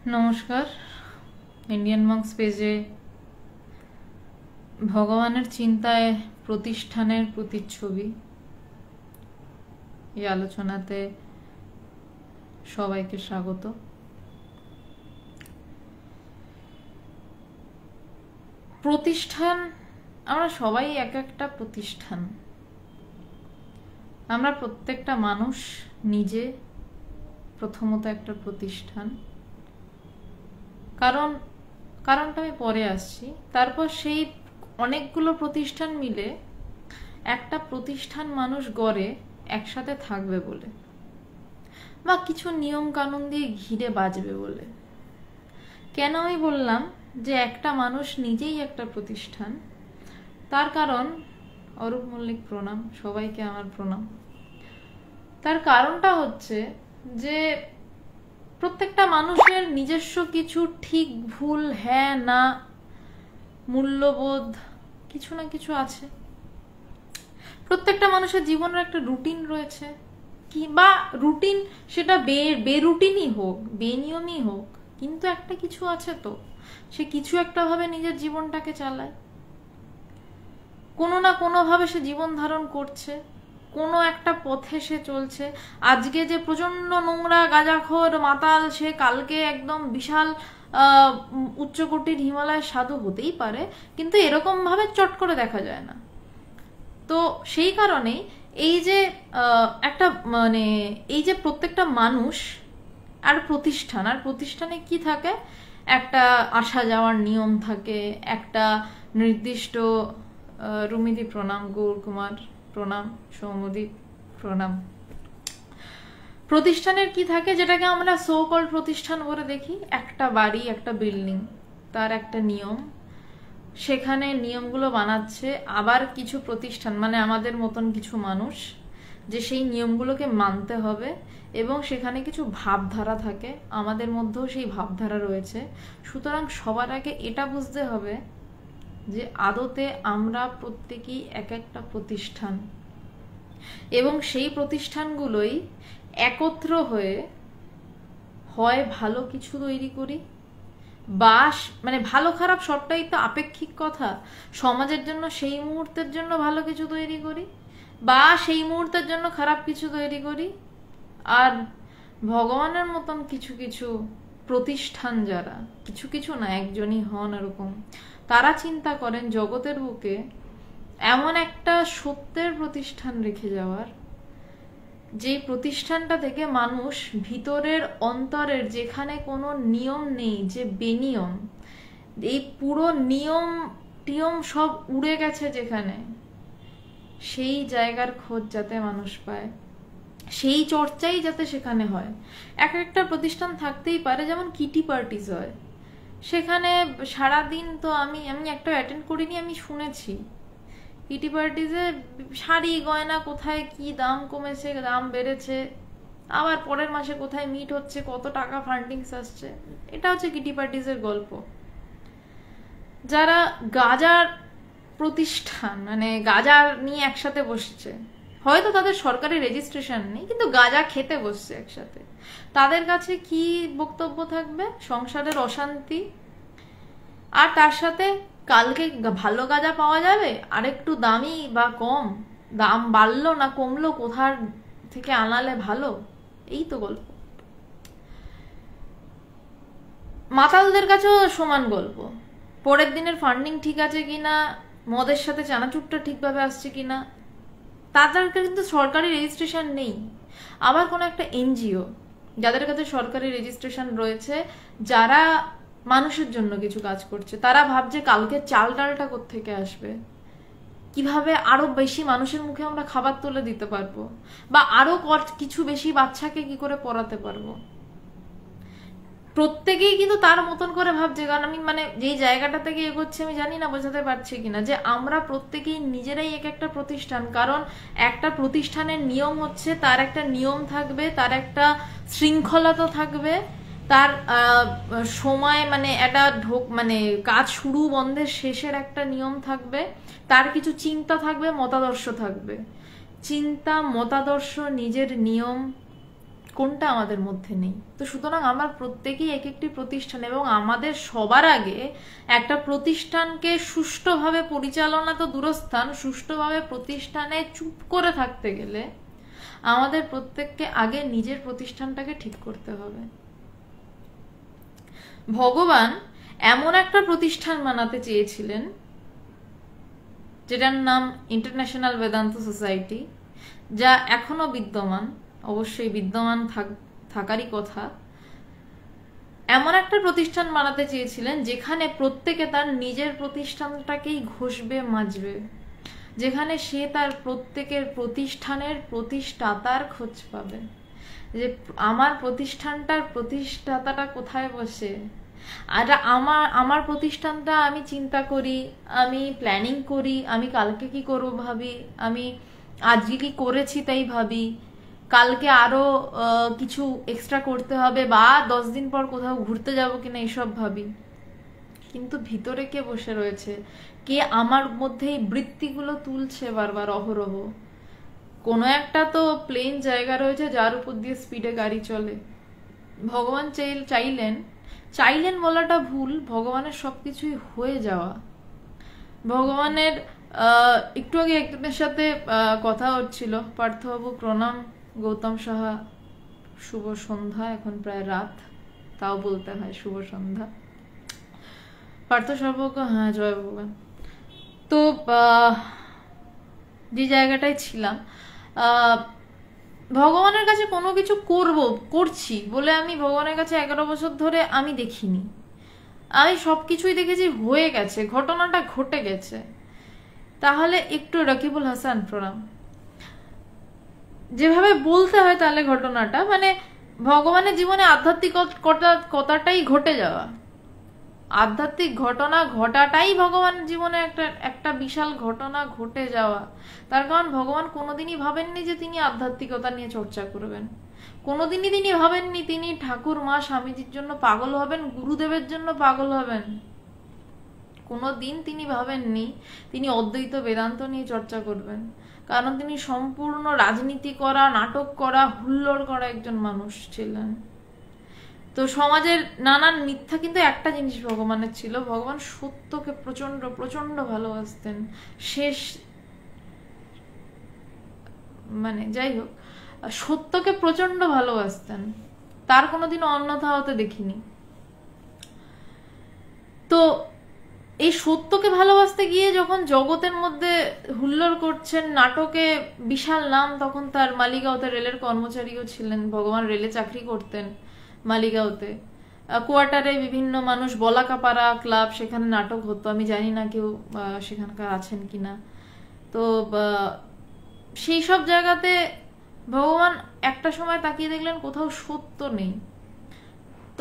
নমস্কার। ইন্ডিয়ান মঙ্কস পেজে ভগবানের চিন্তায় প্রতিষ্ঠানের প্রতিচ্ছবি এই আলোচনাতে সবাইকে স্বাগত। প্রতিষ্ঠান, আমরা সবাই এক একটা প্রতিষ্ঠান। আমরা প্রত্যেকটা মানুষ নিজে প্রথমত একটা প্রতিষ্ঠান। কারণটা আমি পরে আসছি। তারপর সেই অনেকগুলো প্রতিষ্ঠান মিলে একটা প্রতিষ্ঠান মানুষ গড়ে একসাথে থাকবে বলে, বা কিছু নিয়ম কানুন দিয়ে ঘিরে বাঁচবে বলে। কেন আমি বললাম যে একটা মানুষ নিজেই একটা প্রতিষ্ঠান? তার কারণ, অরূপ মল্লিক প্রণাম, সবাইকে আমার প্রণাম। তার কারণটা হচ্ছে যে প্রত্যেকটা মানুষের নিজস্ব কিছু ঠিক ভুল, হ্যাঁ না, মূল্যবোধ কিছু না কিছু আছে। প্রত্যেকটা মানুষের জীবনের একটা রুটিন রয়েছে, বা রুটিন সেটা বেরুটিনই হোক, বেনিয়মই হোক, কিন্তু একটা কিছু আছে। তো সে কিছু একটা ভাবে নিজের জীবনটাকে চালায়, কোনো না কোনো ভাবে সে জীবন ধারণ করছে, কোনো একটা পথে সে চলছে। আজকে যে প্রচন্ড নোংরা গাঁজাখোর মাতাল, সে কালকে একদম বিশাল উচ্চকোটির হিমালয়ের সাধু হতেই পারে, কিন্তু এরকম ভাবে চট করে দেখা যায় না। তো সেই কারণেই এই যে একটা এই যে প্রত্যেকটা মানুষ আর প্রতিষ্ঠানে কি থাকে, একটা আসা যাওয়ার নিয়ম থাকে, একটা নির্দিষ্ট রুমিদি প্রণাম, গৌর কুমার প্রণাম, সৌমদীপ প্রণাম। প্রতিষ্ঠানের কি থাকে, যেটাকে আমরা সো কল প্রতিষ্ঠান বলে দেখি? একটা বাড়ি, একটা বিল্ডিং, তার একটা নিয়ম, সেখানে নিয়মগুলো বানাচ্ছে আবার কিছু প্রতিষ্ঠান, মানে আমাদের মতন কিছু মানুষ, যে সেই নিয়মগুলোকে মানতে হবে। এবং সেখানে কিছু ভাবধারা থাকে, আমাদের মধ্যেও সেই ভাবধারা রয়েছে। সুতরাং সবার আগে এটা বুঝতে হবে যে আদতে আমরা প্রত্যেকেই এক একটা প্রতিষ্ঠান, এবং সেই প্রতিষ্ঠানগুলোই একত্র হয়ে হয় ভালো কিছু তৈরি করি, বা ভালো খারাপ সবটাই তো আপেক্ষিক কথা। সমাজের জন্য সেই মুহূর্তের জন্য ভালো কিছু তৈরি করি, বা সেই মুহূর্তের জন্য খারাপ কিছু তৈরি করি। আর ভগবানের মতন কিছু কিছু প্রতিষ্ঠান, যারা কিছু কিছু না, একজনই হন এরকম, তারা চিন্তা করেন জগতের বুকে এমন একটা সত্যের প্রতিষ্ঠান রেখে যাওয়ার, যে প্রতিষ্ঠানটা থেকে মানুষ ভিতরের অন্তরের, যেখানে কোনো নিয়ম নেই, যে বেনিয়ম, এই পুরো নিয়ম টিয়ম সব উড়ে গেছে যেখানে, সেই জায়গার খোঁজ যাতে মানুষ পায়, সেই চর্চাই যাতে সেখানে হয়। এক একটা প্রতিষ্ঠান থাকতেই পারে, যেমন কিটি পার্টিস হয়, সেখানে সারাদিন তো আমি একটা অ্যাটেন্ড করিনি, আমি শুনেছি কিটি পার্টিসে শাড়ি গয়না কোথায় কি দাম কমেছে, দাম বেড়েছে, আবার পরের মাসে কোথায় মিট হচ্ছে, কত টাকা ফান্ডিংস আসছে। এটা হচ্ছে কিটি পার্টিসের গল্প। যারা গাজার প্রতিষ্ঠান, গাজার নিয়ে একসাথে বসছে, হয়তো তাদের সরকারি রেজিস্ট্রেশন নেই, কিন্তু গাজা খেতে বসছে একসাথে, তাদের কাছে কি বক্তব্য থাকবে? সংসারের অশান্তি, আর তার সাথে কালকে ভালো গাঁজা পাওয়া যাবে, আর একটু দামি বা কম, দাম বাড়লো না কমলো, কোথার থেকে আনালে ভালো, এই তো গল্প। মাতালদের কাছেও সমান গল্প। পরের দিনের ফান্ডিং ঠিক আছে কিনা, মদের সাথে চানাচুরটা ঠিকভাবে আসছে কিনা, তাদের কিন্তু সরকারি রেজিস্ট্রেশন নেই। আবার কোনো একটা এনজিও যাদের কাছে সরকারি রেজিস্ট্রেশন রয়েছে, যারা মানুষের জন্য কিছু কাজ করছে, তারা ভাবছে কালকে চাল ডালটা কোত্থেকে আসবে, কিভাবে আরো বেশি মানুষের মুখে আমরা খাবার তুলে দিতে পারবো, বা আরো কিছু বেশি বাচ্চাকে কি করে পড়াতে পারবো। প্রত্যেকেই কিন্তু তার মতন করে ভাবছে। কারণ আমি যেই জায়গাটা থেকে এগোচ্ছি, আমি জানি না বোঝাতে পারছি কিনা, যে আমরা প্রত্যেকেই নিজেরাই এক একটা প্রতিষ্ঠান। কারণ একটা প্রতিষ্ঠানের নিয়ম হচ্ছে, তার একটা নিয়ম থাকবে, তার একটা শৃঙ্খলা থাকবে, তার সময় একটা কাজ শুরু বন্ধের শেষের একটা নিয়ম থাকবে, তার কিছু চিন্তা থাকবে, মতাদর্শ থাকবে। চিন্তা, মতাদর্শ, নিজের নিয়ম, কোনটা আমাদের মধ্যে নেই? তো সুতরাং আমরা প্রত্যেকেই এক একটি প্রতিষ্ঠান, এবং আমাদের সবার আগে একটা প্রতিষ্ঠানকে সুষ্ঠুভাবে পরিচালনা তো দূরস্থান, সুষ্ঠুভাবে প্রতিষ্ঠানে চুপ করে থাকতে গেলে আমাদের প্রত্যেককে আগে নিজের প্রতিষ্ঠানটাকে ঠিক করতে হবে। ভগবান এমন একটা প্রতিষ্ঠান বানাতে চেয়েছিলেন যেটার নাম ইন্টারন্যাশনাল বেদান্ত সোসাইটি, যা এখনো বিদ্যমান, অবশ্যই বিদ্যমান থাকারই কথা। এমন একটা প্রতিষ্ঠান বানাতে চেয়েছিলেন যেখানে প্রত্যেকে তার নিজের প্রতিষ্ঠানটাকেই ঘষবে মাজবে, যেখানে সে তার প্রত্যেকের প্রতিষ্ঠানের প্রতিষ্ঠাতার খোঁজ পাবে, যে আমার প্রতিষ্ঠানটার প্রতিষ্ঠাতাটা কোথায় বসে। আর আমার প্রতিষ্ঠানটা আমি চিন্তা করি, আমি প্ল্যানিং করি, আমি কালকে কি করব ভাবি, আমি আজকে কি করেছি তাই ভাবি, কালকে আরো কিছু এক্সট্রা করতে হবে, বা 10 দিন পর কোথাও ঘুরতে যাব কিনা এসব ভাবি। কিন্তু ভিতরে কে বসে রয়েছে, কে আমার মধ্যে এই বৃত্তিগুলো তুলছে বারবার অহরহ? কোনো একটা তো প্লেন জায়গা রয়েছে যার উপর দিয়ে স্পিডে গাড়ি চলে। ভগবান চাইলেন বলাটা ভুল, ভগবানের সবকিছুই হয়ে যাওয়া। ভগবানের একটু আগে একজনের সাথে কথা হচ্ছিল, পার্থবাবু প্রণাম, গৌতম সাহা শুভ সন্ধ্যা, এখন প্রায় রাত, তাও বলতে হয় শুভ সন্ধ্যা। পার্থ সর্বজ্ঞ, হ্যাঁ জয় ভগবান। তো যে জায়গাটায় ছিলাম, ভগবানের কাছে কোনো কিছু করছি বলে আমি ভগবানের কাছে 11 বছর ধরে আমি দেখিনি। আমি সবকিছুই দেখেছি হয়ে গেছে, ঘটনাটা ঘটে গেছে। তাহলে একটু রকিবুল হাসান প্রণাম, যেভাবে বলতে হয় তাহলে ঘটনাটা, মানে ভগবানের জীবনে আধ্যাত্মিকতাটাই ঘটে যাওয়া, আধ্যাত্মিক ঘটনা ঘটাটাই ভগবানের জীবনে একটা বিশাল ঘটনা ঘটে যাওয়া। তার কারণ ভগবান কোনোদিনই ভাবেননি যে তিনি আধ্যাত্মিকতা নিয়ে চর্চা করবেন, কোনোদিনই তিনি ভাবেননি তিনি ঠাকুর মা স্বামীজির জন্য পাগল হবেন, গুরুদেবের জন্য পাগল হবেন। কোনোদিন তিনি ভাবেননি তিনি অদ্বৈত বেদান্ত নিয়ে চর্চা করবেন, কারণ তিনি সম্পূর্ণ রাজনীতি করা, নাটক করা, হুল্লোড় করা একজন মানুষ ছিলেন। তো সমাজের নানান মিথ্যা, কিন্তু একটা জিনিস ভগবানের ছিল, ভগবান সত্যকে প্রচন্ড প্রচন্ড ভালোবাসতেন। শেষ মানে যাই হোক, সত্যকে প্রচন্ড ভালোবাসতেন, তার কোনোদিন অন্যথা হতে দেখিনি। তো এই সত্যকে ভালোবাসতে গিয়ে যখন জগতের মধ্যে হুল্লোড় করছেন, নাটকে বিশাল নাম, তখন তার মালিগাঁওতে রেলের কর্মচারীও ছিলেন, ভগবান রেলে চাকরি করতেন মালিগাঁওতে। কোয়ার্টারে বিভিন্ন মানুষ, বলাকাপাড়া ক্লাব, সেখানে নাটক হতো, আমি জানি না কেউ সেখানকার আছেন কিনা। তো সেই সব জায়গাতে ভগবান একটা সময় তাকিয়ে দেখলেন কোথাও সত্য নেই।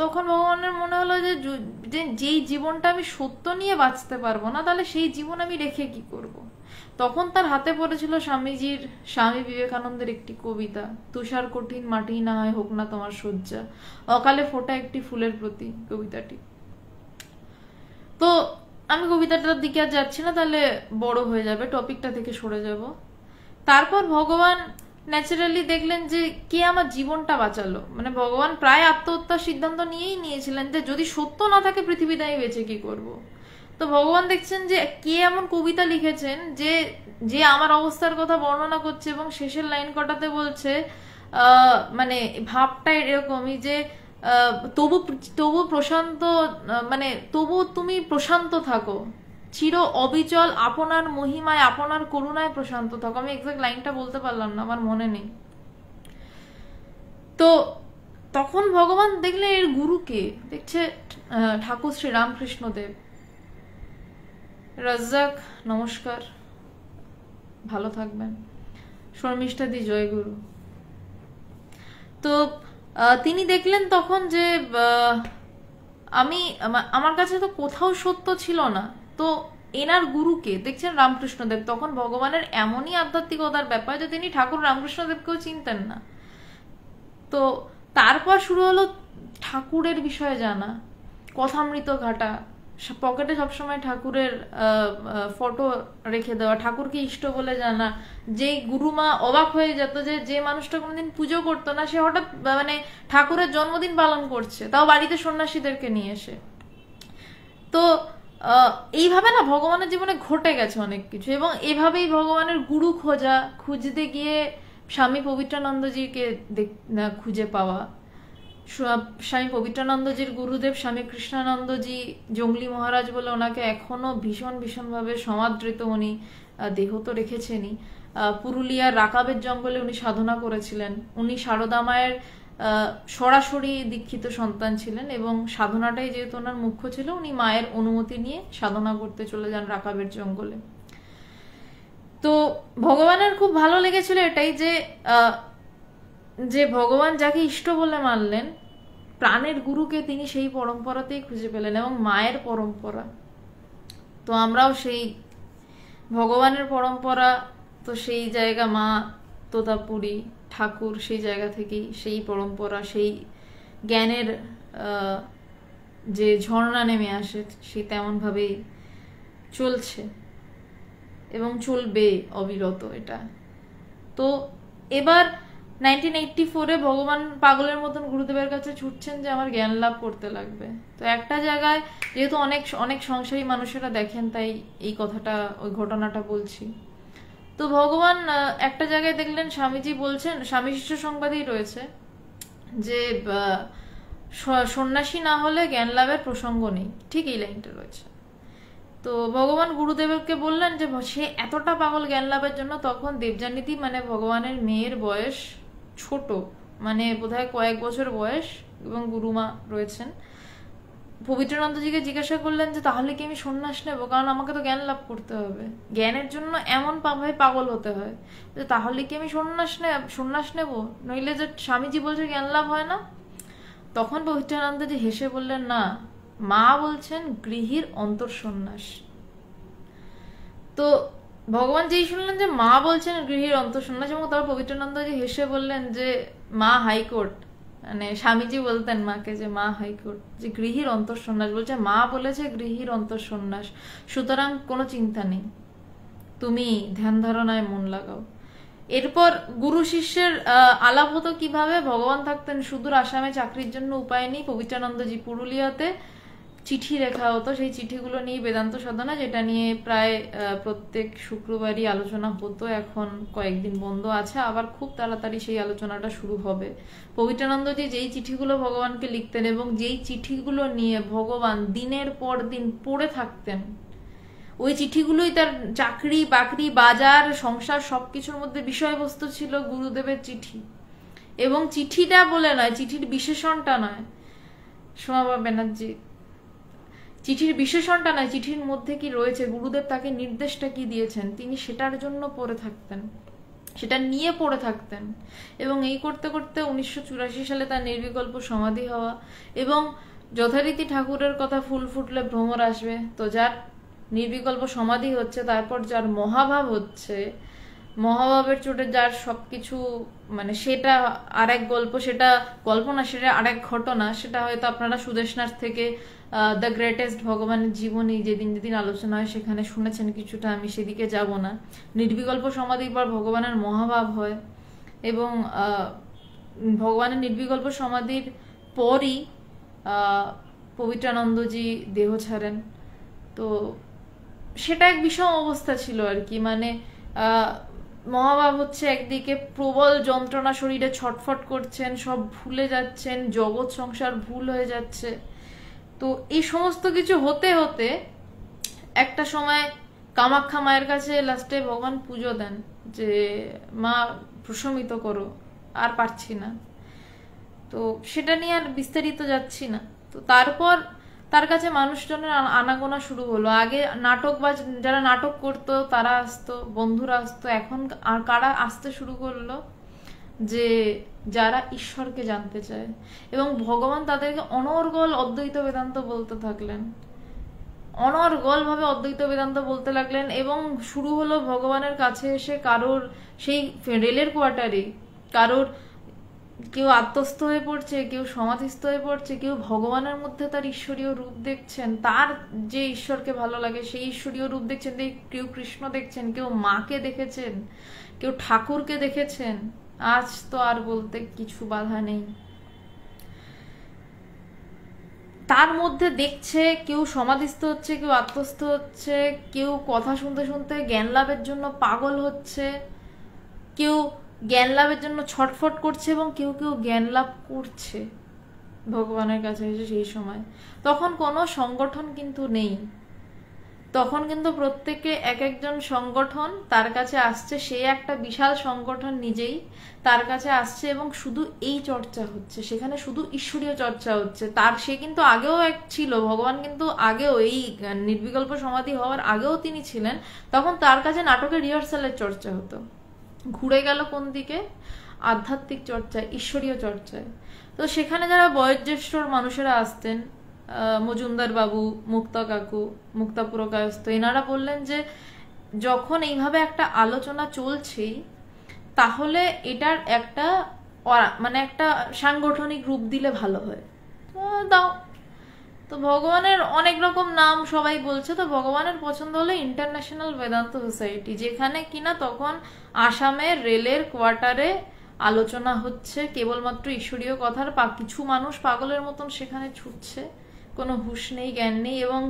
তখন ভগবানের মনে হলো যে যেই জীবনটা আমি সত্য নিয়ে বাঁচতে পারবো না, তাহলে সেই জীবন আমি রেখে কি করব। তখন তার হাতে পড়েছিল স্বামী বিবেকানন্দের একটি কবিতা, তুষার কঠিন মাটি না হয় হোক না তোমার শয্যা, অকালে ফোটা একটি ফুলের প্রতি, কবিতাটি। তো আমি কবিতাটার দিকে আর যাচ্ছি না, তাহলে বড় হয়ে যাবে, টপিকটা থেকে সরে যাব। তারপর ভগবান ন্যাচারালি দেখলেন যে কে আমার জীবনটা বাঁচালো, মানে ভগবান প্রায় আত্মহত্যার সিদ্ধান্ত নিয়েছিলেন যে যদি সত্য না থাকে পৃথিবীতে আমি বেঁচে কি করব। তো ভগবান দেখছেন যে কে এমন কবিতা লিখেছেন যে যে আমার অবস্থার কথা বর্ণনা করছে, এবং শেষের লাইন কটাতে বলছে মানে ভাবটা এরকমই যে তবু প্রশান্ত, মানে তবু তুমি প্রশান্ত থাকো, চির অবিচল আপনার মহিমায় আপনার করুণায় প্রশান্ত থাকো। আমি এক্সাক্ট লাইনটা বলতে পারলাম না, আমার মনে নেই। তো তখন ভগবান দেখলে এর গুরুকে, দেখছে ঠাকুর শ্রী রামকৃষ্ণ দেব। রাজ্জাক নমস্কার, ভালো থাকবেন। শর্মিষ্ঠা দি জয় গুরু। তো তিনি দেখলেন তখন যে আমার কাছে তো কোথাও সত্য ছিল না। তো এনার গুরুকে দেখছেন রামকৃষ্ণদেব, তখন ভগবানের এমনই আধ্যাত্মিকতার ব্যাপার যে তিনি ঠাকুর রামকৃষ্ণদেবকেও চিনতেন না। তো তারপর শুরু হলো ঠাকুরের বিষয়ে জানা, কথামৃত ঘাটা, পকেটে সবসময় ঠাকুরের ফটো রেখে দেওয়া, ঠাকুরকে ইষ্ট বলে জানা। যেই গুরুমা অবাক হয়ে যেত যে যে মানুষটা কোনোদিন পুজো করতো না, সে হঠাৎ মানে ঠাকুরের জন্মদিন পালন করছে, তাও বাড়িতে সন্ন্যাসীদেরকে নিয়ে এসে। তো এইভাবে না ভগবানের জীবনে ঘটে গেছে অনেক কিছু, এবং এভাবেই ভগবানের গুরু খুঁজতে গিয়ে স্বামী পবিত্রানন্দজিকে খুঁজে পাওয়া। স্বামী পবিত্রানন্দজির গুরুদেব স্বামী কৃষ্ণানন্দজি জঙ্গলি মহারাজ বলে ওনাকে এখনো ভীষণ ভীষণভাবে সমাদৃত। উনি দেহ তো রেখেছেনই। পুরুলিয়ার রাকাবের জঙ্গলে উনি সাধনা করেছিলেন। উনি সারদা মায়ের সরাসরি দীক্ষিত সন্তান ছিলেন, এবং সাধনাটাই যেহেতু ওনার মুখ্য ছিল, উনি মায়ের অনুমতি নিয়ে সাধনা করতে চলে যান রাকাবের জঙ্গলে। তো ভগবানের খুব ভালো লেগেছিল এটাই যে ভগবান যাকে ইষ্ট বলে মানলেন, প্রাণের গুরুকে তিনি সেই পরম্পরাতেই খুঁজে পেলেন, এবং মায়ের পরম্পরা। তো আমরাও সেই ভগবানের পরম্পরা, তো সেই জায়গা মা তোতাপুরী ঠাকুর, সেই জায়গা থেকেই সেই পরম্পরা, সেই জ্ঞানের যে ঝর্ণা নেমে আসে, সেই তেমনভাবেই চলছে এবং চলবে অবিরত এটা। তো এবার 1984-এ ভগবান পাগলের মতন গুরুদেবের কাছে ছুটছেন যে আমার জ্ঞান লাভ করতে লাগবে। তো একটা জায়গায়, যেহেতু অনেক অনেক সংসারী মানুষেরা দেখেন, তাই এই কথাটা, ওই ঘটনাটা বলছি। তো ভগবান একটা জায়গায় দেখলেন স্বামীজি বলছেন, স্বামী শিষ্য সংবাদেই রয়েছে যে সন্ন্যাসী না হলে জ্ঞান লাভের প্রসঙ্গ নেই, ঠিক এই লাইনটা রয়েছে। তো ভগবান গুরুদেবকে বললেন যে সে এতটা পাগল জ্ঞান লাভের জন্য। তখন দেবযানীতি মানে ভগবানের মেয়ের বয়স ছোট, মানে বোধহয় কয়েক বছর বয়স, এবং গুরুমা রয়েছেন। পবিত্রানন্দজিকে জিজ্ঞাসা করলেন যে তাহলে কি আমি সন্ন্যাস নেবো, কারণ আমাকে তো জ্ঞান লাভ করতে হবে, জ্ঞানের জন্য এমন ভাবে পাগল হতে হয়, যে তাহলে কি আমি সন্ন্যাস নেবো, নইলে যে স্বামীজি বলছে জ্ঞান লাভ হয় না। তখন পবিত্রানন্দজি হেসে বললেন, না, মা বলছেন গৃহীর অন্তর্সন্ন্যাস। তো ভগবান যেই শুনলেন যে মা বলছেন গৃহীর অন্তর্সন্ন্যাস, এবং তারপর পবিত্রানন্দজি হেসে বললেন যে মা হাইকোর্ট, মানে স্বামীজি বলতেন মাকে যে মা হাইকোর্ট, যে গৃহীর অন্তর্সন্ন্যাস বলছে, মা বলেছে গৃহীর অন্তর্সন্ন্যাস, সুতরাং কোনো চিন্তা নেই, তুমি ধ্যান ধারণায় মন লাগাও। এরপর গুরু শিষ্যের আলাপ হতো কিভাবে। ভগবান থাকতেন সুদূর আসামে চাকরির জন্য, উপায় নেই। পবিত্রানন্দজি পুরুলিয়াতে, চিঠি লেখা হতো, সেই চিঠিগুলো নিয়ে বেদান্ত সাধনা, যেটা নিয়ে প্রায় প্রত্যেক শুক্রবারই আলোচনা হতো। এখন কয়েকদিন বন্ধ আছে, আবার খুব তাড়াতাড়ি সেই আলোচনাটা শুরু হবে। পবিত্রানন্দজি যেই চিঠিগুলো ভগবানকে লিখতেন, এবং যেই চিঠিগুলো নিয়ে ভগবান দিনের পর দিন পড়ে থাকতেন, ওই চিঠিগুলোই তার চাকরি বাকরি বাজার সংসার সবকিছুর মধ্যে বিষয়বস্তু ছিল গুরুদেবের চিঠি। এবং চিঠিটা বলে নয়, চিঠির বিশেষণটা নয়, সোমা ব্যানার্জি, চিঠির বিশেষণটা নয়, চিঠির মধ্যে কি রয়েছে, গুরুদেব তাকে নির্দেশটা কি দিয়েছেন, তিনি সেটার জন্য পড়ে থাকতেন, সেটা নিয়ে পড়ে থাকতেন। এবং এই করতে করতে 1984 সালে তার নির্বিকল্প সমাধি হওয়া। এবং যথারীতি ঠাকুরের কথা ফুল ফুটলে ভ্রমর আসবে। তো যার নির্বিকল্প সমাধি হচ্ছে, তারপর যার মহাভাব হচ্ছে, মহাভাবের চোটে যার সবকিছু, মানে সেটা আরেক গল্প, সেটা কল্পনা, সেটা আরেক ঘটনা। সেটা হয়তো আপনারা সুদেশনাথ থেকে দ্য গ্রেটেস্ট ভগবানের জীবনী যেদিন যেদিন আলোচনা হয় সেখানে শুনেছেন কিছুটা, আমি সেদিকে যাব না। নির্বিকল্প সমাধির পর ভগবানের মহাভাব হয়, এবং ভগবানের নির্বিকল্প সমাধির পরই পবিত্রানন্দজি দেহ ছাড়েন। তো সেটা এক বিষম অবস্থা ছিল আর কি, মানে মহাভাব হচ্ছে একদিকে, প্রবল যন্ত্রণা, শরীরে ছটফট করছেন, সব ভুলে যাচ্ছেন, জগৎ সংসার ভুল হয়ে যাচ্ছে। তো এই সমস্ত কিছু হতে হতে একটা সময় কামাখ্যা মায়ের কাছে লাস্টে ভগবান পুজো দেন যে মা প্রশমিত করো, আর পারছি না। তো সেটা নিয়ে আর বিস্তারিত যাচ্ছি না। তো তারপর তার কাছে মানুষজনের আনাগোনা শুরু হলো। আগে নাটক বা যারা নাটক করতো তারা আসতো, বন্ধুরা আসতো। এখন আর কারা আসতে শুরু করলো, যে যারা ঈশ্বরকে জানতে চায়, এবং ভগবান তাদেরকে অনর্গল অদ্বৈত বেদান্ত বলতে থাকলেন, অনর্গল ভাবে অদ্বৈত বেদান্ত বলতে লাগলেন। এবং শুরু হলো ভগবানের কাছে এসে কারোর সেই রেলের কোয়ার্টারে কারোর কেউ আত্মস্থ হয়ে পড়ছে, কেউ সমাধিস্থ হয়ে পড়ছে, কেউ ভগবানের মধ্যে তার ঈশ্বরীয় রূপ দেখছেন, তার যে ঈশ্বরকে ভালো লাগে সেই ঈশ্বরীয় রূপ দেখছেন, কেউ কৃষ্ণ দেখছেন, কেউ মাকে দেখেছেন, কেউ ঠাকুরকে দেখেছেন। আজ তো আর বলতে কিছু বাধা নেই। তার মধ্যে দেখছে, কেউ সমাধিস্থ হচ্ছে, কেউ আত্মস্থ হচ্ছে, কেউ কথা শুনতে শুনতে জ্ঞান লাভের জন্য পাগল হচ্ছে, কেউ জ্ঞান লাভের জন্য ছটফট করছে, এবং কেউ কেউ জ্ঞান লাভ করছে ভগবানের কাছে এসে সেই সময়। তখন কোনো সংগঠন কিন্তু নেই, তখন কিন্তু প্রত্যেকে এক একজন সংগঠন তার কাছে আসছে, সে একটা বিশাল সংগঠন নিজেই তার কাছে আসছে, এবং শুধু এই চর্চা হচ্ছে, সেখানে শুধু ঈশ্বরীয় চর্চা হচ্ছে। তার সে কিন্তু আগেও এক ছিল, ভগবান কিন্তু আগেও এই নির্বিকল্প সমাধি হওয়ার আগেও তিনি ছিলেন, তখন তার কাছে নাটকের রিহার্সালের চর্চা হতো। ঘুরে গেল কোন দিকে? আধ্যাত্মিক চর্চায়, ঈশ্বরীয় চর্চায়। তো সেখানে যারা বয়োজ্যেষ্ঠ মানুষেরা আসতেন, মজুমদার বাবু, মুক্তা কাকু, মুক্তা পুরকায়স্থ, এনারা বললেন যে যখন এইভাবে একটা আলোচনা চলছেই, তাহলে এটার একটা মানে একটা সাংগঠনিক রূপ দিলে ভালো হয়। দাও। তো ভগবানের অনেক রকম নাম সবাই বলছে, তো ভগবানের পছন্দ হলো ইন্টারন্যাশনাল বেদান্ত সোসাইটি, যেখানে কিনা তখন আসামের রেলের কোয়ার্টারে আলোচনা হচ্ছে কেবলমাত্র ঈশ্বরীয় কথার। কিছু মানুষ পাগলের মতন সেখানে ছুটছে, কোনো হুঁশ নেই, জ্ঞান নেই, এবং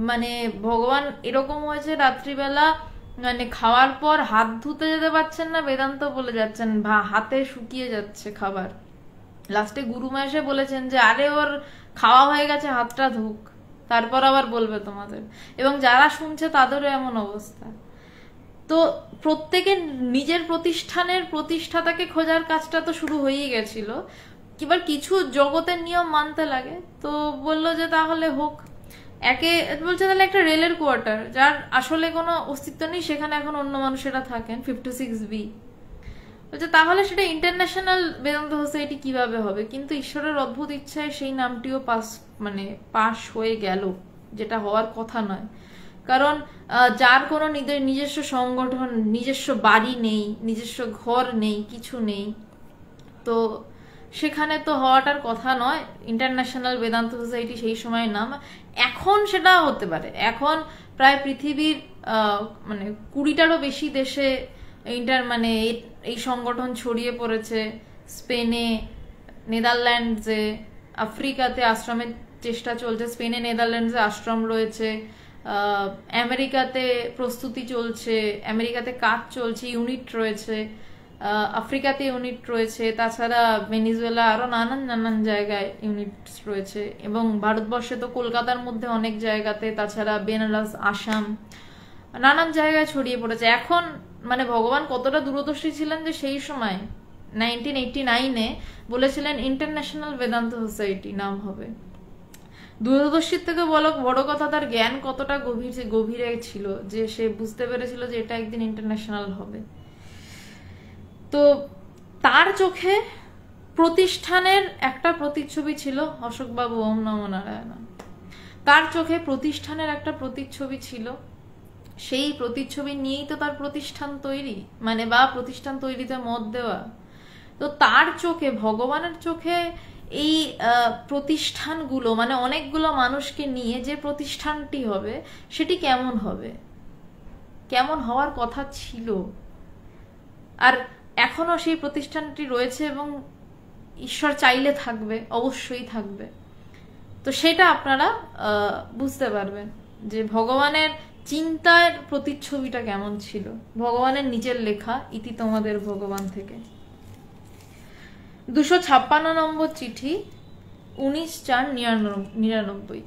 মানে ভগবান এরকম হয়েছে রাত্রিবেলা মানে খাওয়ার পর হাত ধুতে যেতে পারছেন না, বেদান্ত বলে যাচ্ছেন, হাতে শুকিয়ে যাচ্ছে খাবার। লাস্টে গুরুমা এসে বলেছেন যে আরে ওর খাওয়া হয়ে গেছে, হাতটা ধুক, তারপর আবার বলবে তোমাদের। এবং যারা শুনছে তাদেরও এমন অবস্থা। তো প্রত্যেকে নিজের প্রতিষ্ঠানের প্রতিষ্ঠাতাকে খোঁজার কাজটা তো শুরু হয়েই গেছিল, এবার কিছু জগতের নিয়ম মানতে লাগে। তো বললো যে তাহলে হোক, একে বলছে তাহলে একটা রেলের কোয়ার্টার যার আসলে কোনো অস্তিত্ব নেই, সেখানে এখন অন্য মানুষেরা থাকেন, 56B। বলছে তাহলে সেটা ইন্টারন্যাশনাল বেদান্ত সোসাইটি কিভাবে হবে? কিন্তু ঈশ্বরের অদ্ভুত ইচ্ছায় সেই নামটিও পাস হয়ে গেল, যেটা হওয়ার কথা নয়। কারণ যার কোনো নিজস্ব সংগঠন, নিজস্ব বাড়ি নেই, নিজস্ব ঘর নেই, কিছু নেই, তো সেখানে তো হওয়াটার কথা নয়। ইন্টারন্যাশনাল বেদান্ত সোসাইটি সেই সময় নাম, এখন সেটা হতে পারে। এখন প্রায় পৃথিবীর 20টারও বেশি দেশে এই সংগঠন ছড়িয়ে পড়েছে। স্পেনে, নেদারল্যান্ডসে, আফ্রিকাতে আশ্রমের চেষ্টা চলছে। স্পেনে, নেদারল্যান্ডসে আশ্রম রয়েছে, আমেরিকাতে প্রস্তুতি চলছে, আমেরিকাতে কাজ চলছে, ইউনিট রয়েছে, আফ্রিকাতে ইউনিট রয়েছে, তাছাড়া ভেনিজুয়েলা, আরো নানান জায়গায় ইউনিট রয়েছে, এবং ভারতবর্ষে তো কলকাতার মধ্যে অনেক জায়গাতে, তাছাড়া বেনারস, আসাম, নানান জায়গায় ছড়িয়ে পড়েছে। এখন ভগবান কতটা দূরদর্শী ছিলেন যে সেই সময় 1989-এ বলেছিলেন ইন্টারন্যাশনাল বেদান্ত সোসাইটি নাম হবে। দূরদর্শীর থেকে বড় কথা তার জ্ঞান কতটা গভীরে ছিল, যে সে বুঝতে পেরেছিল যে এটা একদিন ইন্টারন্যাশনাল হবে। তো তার চোখে প্রতিষ্ঠানের একটা প্রতিচ্ছবি ছিল অশোকবাবু, ওম নমো নারায়ণ। তার চোখে প্রতিষ্ঠানের একটা প্রতিচ্ছবি ছিল, সেই প্রতিচ্ছবি নিয়েই তো তার প্রতিষ্ঠান তৈরি, বা প্রতিষ্ঠান তৈরিতে মত দেওয়া। তো তার চোখে, ভগবানের চোখে এই প্রতিষ্ঠানগুলো অনেকগুলো মানুষকে নিয়ে যে প্রতিষ্ঠানটি হবে, সেটি কেমন হবে, কেমন হওয়ার কথা ছিল। আর এখনো সেই প্রতিষ্ঠানটি রয়েছে, এবং ঈশ্বর চাইলে থাকবে, অবশ্যই থাকবে। তো সেটা আপনারা বুঝতে পারবেন যে ভগবানের চিন্তার প্রতিচ্ছবিটা কেমন ছিল। ভগবানের নিজের লেখা ইতি তোমাদের ভগবান থেকে 256 নম্বর চিঠি, 19/4/99।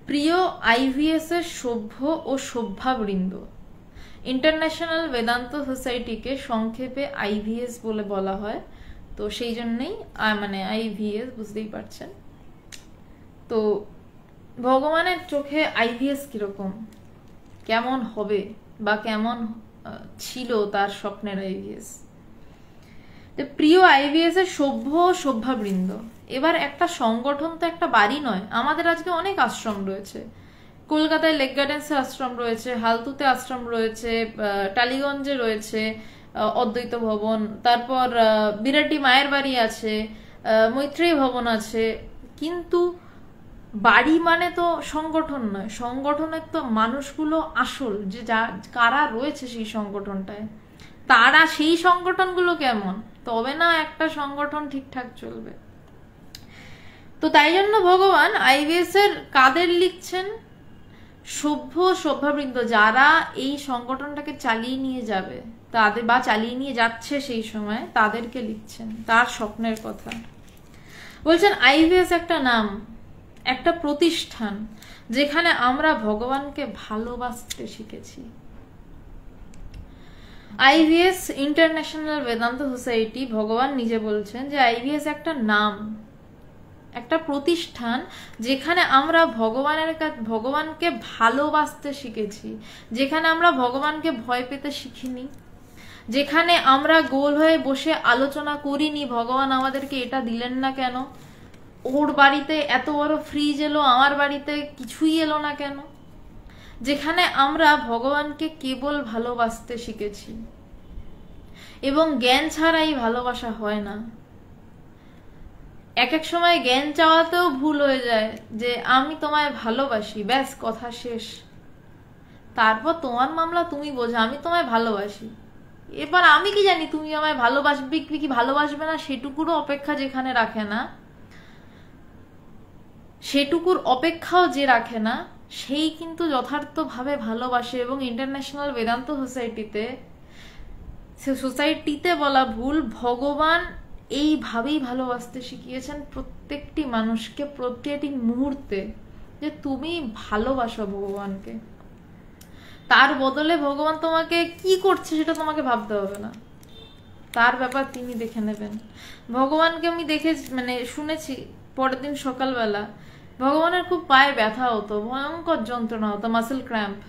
প্রিয় IVS এর সভ্য ও সভ্যাবৃন্দ, ইন্টারন্যাশনাল বেদান্ত সোসাইটিকে সংক্ষেপে IVS বলে বলা হয়, তো সেই জন্যই IVS, বুঝতেই পারছেন। তো ভগবানের চোখে IVS কিরকম, কেমন হবে, বা কেমন ছিল তার স্বপ্নের IVS। প্রিয় IVS এর সভ্য ও সভ্যাবৃন্দ, এবার একটা সংগঠন তো একটা বাড়ি নয়। আমাদের আজকে অনেক আশ্রম রয়েছে, কলকাতায় লেক গার্ডেন্সে আশ্রম রয়েছে, হালতুতে আশ্রম রয়েছে, টালিগঞ্জে রয়েছে, অদ্বৈত ভবন, তারপর বিরাটি মায়ের বাড়ি আছে, মৈত্রেয়ী ভবন আছে। কিন্তু বাড়ি মানে তো সংগঠন নয়, সংগঠনের তো মানুষগুলো আসল, যে কারা রয়েছে সেই সংগঠনটায়, তারা সেই সংগঠনগুলো কেমন, তবে না একটা সংগঠন ঠিকঠাক চলবে। তো তাই জন্য ভগবান আইভিএস এর কাদের লিখছেন, সভ্যবৃন্দ যারা এই সংগঠনটাকে চালিয়ে নিয়ে যাবে, তাদের বা চালিয়ে নিয়ে যাচ্ছে সেই সময়, তাদেরকে লিখছেন, তার স্বপ্নের কথা বলছেন। আইভিএস একটা নাম, একটা প্রতিষ্ঠান যেখানে আমরা ভগবানকে ভালোবাসতে শিখেছি। আইভিএস ইন্টারন্যাশনাল বেদান্ত সোসাইটি, ভগবান নিজে বলছেন যে আইভিএস একটা নাম, একটা প্রতিষ্ঠান যেখানে আমরা ভগবানকে ভালোবাসতে শিখেছি, যেখানে আমরা ভগবানকে ভয় পেতে শিখিনি, যেখানে আমরা গোল হয়ে বসে আলোচনা করিনি ভগবান আমাদেরকে এটা দিলেন না কেন, ওর বাড়িতে এত বড় ফ্রিজ এলো, আমার বাড়িতে কিছুই এলো না কেন, যেখানে আমরা ভগবানকে কেবল ভালোবাসতে শিখেছি। এবং জ্ঞান ছাড়াই ভালোবাসা হয় না। এক এক সময় জ্ঞান চাওয়াতেও ভুল হয়ে যায় যে আমি তোমায় ভালোবাসি, ব্যাস কথা শেষ। তারপর তোমার মামলা, তুমি বোঝো, আমি তোমায় ভালোবাসি। এবার আমি কি জানি তুমি আমায় ভালোবাসবে কি ভালোবাসবে না, সেটুকুরও অপেক্ষা যেখানে রাখে না, সেটুকুর অপেক্ষাও যে রাখে না, সেই কিন্তু যথার্থভাবে ভালোবাসে। এবং ইন্টারন্যাশনাল বেদান্ত সোসাইটিতে বলা ভুল, ভগবান এইভাবেই ভালোবাসতে শিখিয়েছেন প্রত্যেকটি মানুষকে, প্রত্যেকটি মুহূর্তে, যে তুমি ভালোবাসো ভগবানকে। তার বদলে ভগবান তোমাকে কি করছে সেটা তোমাকে ভাবতে হবে না, তার ব্যাপার তিনি দেখে নেবেন। ভগবানকে আমি শুনেছি, পরের দিন সকালবেলা ভগবানের খুব পায়ে ব্যথা হতো, ভয়ঙ্কর যন্ত্রণা হতো, মাসেল ক্র্যাম্প,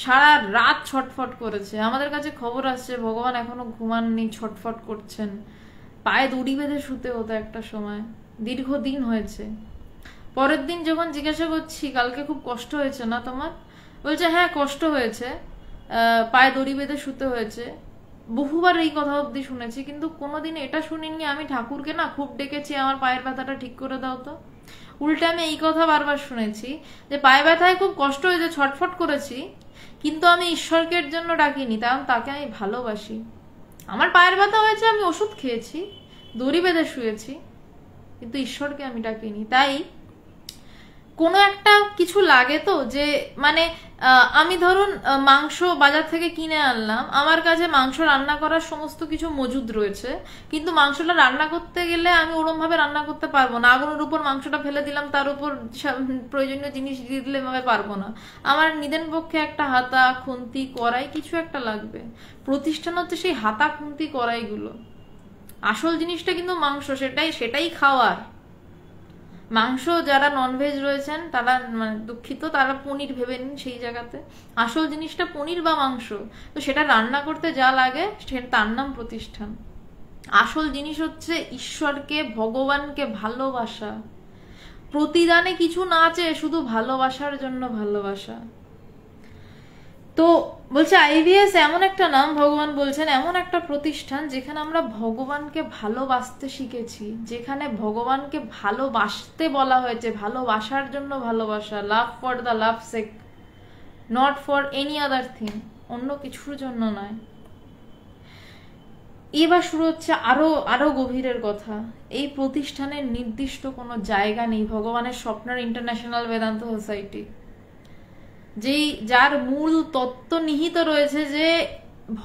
সারা রাত ছটফট করেছে। আমাদের কাছে খবর আসছে ভগবান এখনো ঘুমাননি, ছটফট করছেন, পায়ে দড়ি বেঁধে শুতে হতো একটা সময়, দীর্ঘদিন হয়েছে। পরের দিন যখন জিজ্ঞাসা করছি কালকে খুব কষ্ট হয়েছে না তোমার, বলছে হ্যাঁ কষ্ট হয়েছে, পায়ে দড়ি বেঁধে শুতে হয়েছে। বহুবার এই কথা অব্দি শুনেছি, কিন্তু কোনোদিন এটা শুনিনি আমি ঠাকুরকে না খুব ডেকেছি আমার পায়ের ব্যথাটা ঠিক করে দাও তো। উল্টে আমি এই কথা বারবার শুনেছি যে পায়ে ব্যথায় খুব কষ্ট হয়েছে, ছটফট করেছি, কিন্তু আমি ঈশ্বরকে এর জন্য ডাকিনি, কারণ তাকে আমি ভালোবাসি। আমার পায়ের ব্যথা হয়েছে, আমি ওষুধ খেয়েছি, দড়ি বেঁধে শুয়েছি, কিন্তু ঈশ্বরকে আমি ডাকিনি। তাই কোনো একটা কিছু লাগে তো, যে আমি ধরুন মাংস বাজার থেকে কিনে আনলাম, আমার কাছে মাংস রান্না করার সমস্ত কিছু মজুদ রয়েছে, কিন্তু মাংসটা রান্না করতে গেলে আমি ওরম ভাবে রান্না করতে পারবো না। আগুনের উপর মাংসটা ফেলে দিলাম, তার উপর প্রয়োজনীয় জিনিস দিয়ে দিলে এভাবে পারবো না। আমার নিদেন পক্ষে একটা হাতা, খুন্তি, কড়াই কিছু একটা লাগবে। প্রতিষ্ঠান হচ্ছে সেই হাতা, খুন্তি, কড়াইগুলো। আসল জিনিসটা কিন্তু মাংস, সেটাই খাওয়ার। মাংস যারা ননভেজ রয়েছেন তারা দুঃখিত, তারা পনির ভেবে নিন সেই জায়গাতে। আসল জিনিসটা পনির বা মাংস, তো সেটা রান্না করতে যা লাগে তার নাম প্রতিষ্ঠান। আসল জিনিস হচ্ছে ঈশ্বরকে, ভগবানকে ভালোবাসা, প্রতিদানে কিছু না চেয়ে শুধু ভালোবাসার জন্য ভালোবাসা। তো বলছে আইভিএস এমন একটা নাম, ভগবান বলছেন এমন একটা প্রতিষ্ঠান যেখানে আমরা ভগবানকে ভালোবাসতে শিখেছি, যেখানে ভগবানকে ভালোবাসতে বলা হয়েছে, ভালোবাসার জন্য ভালোবাসা, love for the love sake, not for any other thing, অন্য কিছুর জন্য নয়। এবার শুরু হচ্ছে আরো গভীরের কথা। এই প্রতিষ্ঠানের নির্দিষ্ট কোনো জায়গা নেই। ভগবানের স্বপ্নের ইন্টারন্যাশনাল বেদান্ত সোসাইটি, যার মূল তত্ত্ব নিহিত রয়েছে যে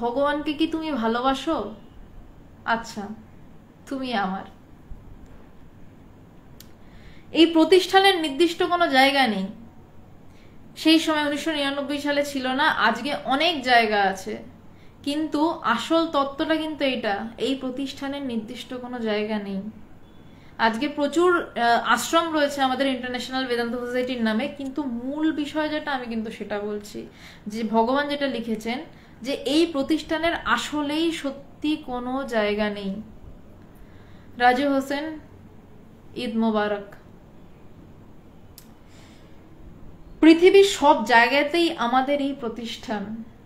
ভগবানকে কি তুমি ভালোবাসো? আচ্ছা, তুমি আমার। এই প্রতিষ্ঠানের নির্দিষ্ট কোনো জায়গা নেই। সেই সময় 1999 সালে ছিল না, আজকে অনেক জায়গা আছে, কিন্তু আসল তত্ত্বটা কিন্তু এইটা, এই প্রতিষ্ঠানের নির্দিষ্ট কোনো জায়গা নেই। আজকে প্রচুর আশ্রম রয়েছে আমাদের ইন্টারন্যাশনাল বেদান্ত সোসাইটির নামে, কিন্তু মূল বিষয় যেটা আমি কিন্তু সেটা বলছি, যে ভগবান যেটা লিখেছেন যে এই প্রতিষ্ঠানের আসলেই সত্যি কোনো জায়গা নেই। রাজু হোসেন, ঈদ মোবারক। পৃথিবীর সব জায়গাতেই আমাদের এই প্রতিষ্ঠান,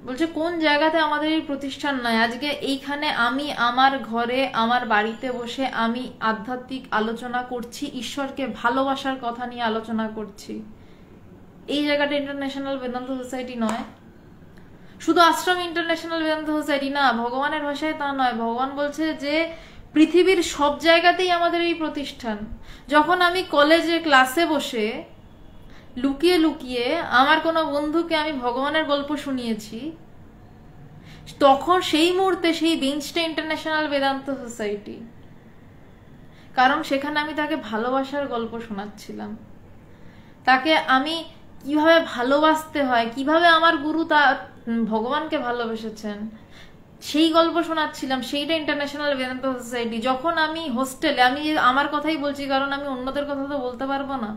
বলছে কোন জায়গাতে আমাদের এই প্রতিষ্ঠান নাই? আজকে এইখানে আমি আমার ঘরে আমার বাড়িতে বসে আমি আধ্যাত্মিক আলোচনা করছি, ঈশ্বরকে ভালোবাসার কথা নিয়ে আলোচনা করছি। এই জায়গাটা ইন্টারন্যাশনাল বেদান্ত সোসাইটি নয়। শুধু আশ্রম ইন্টারন্যাশনাল বেদান্ত সোসাইটি না, ভগবানের ভাষায় তা নয়। ভগবান বলছে যে পৃথিবীর সব জায়গাতেই আমাদের এই প্রতিষ্ঠান। যখন আমি কলেজে ক্লাসে বসে লুকিয়ে লুকিয়ে আমার কোনো বন্ধুকে আমি ভগবানের গল্প শুনিয়েছি, তখন সেই মুহূর্তে সেই বেঞ্চটা ইন্টারন্যাশনাল বেদান্ত সোসাইটি। কারণ সেখানে আমি তাকে ভালোবাসার গল্প শোনাচ্ছিলাম, তাকে আমি কিভাবে ভালোবাসতে হয়, কিভাবে আমার গুরু তা ভগবানকে ভালোবেসেছেন সেই গল্প শোনাচ্ছিলাম। সেইটা ইন্টারন্যাশনাল বেদান্ত সোসাইটি। যখন আমি হোস্টেলে, আমি আমার কথাই বলছি কারণ আমি অন্যদের কথা তো বলতে পারবো না,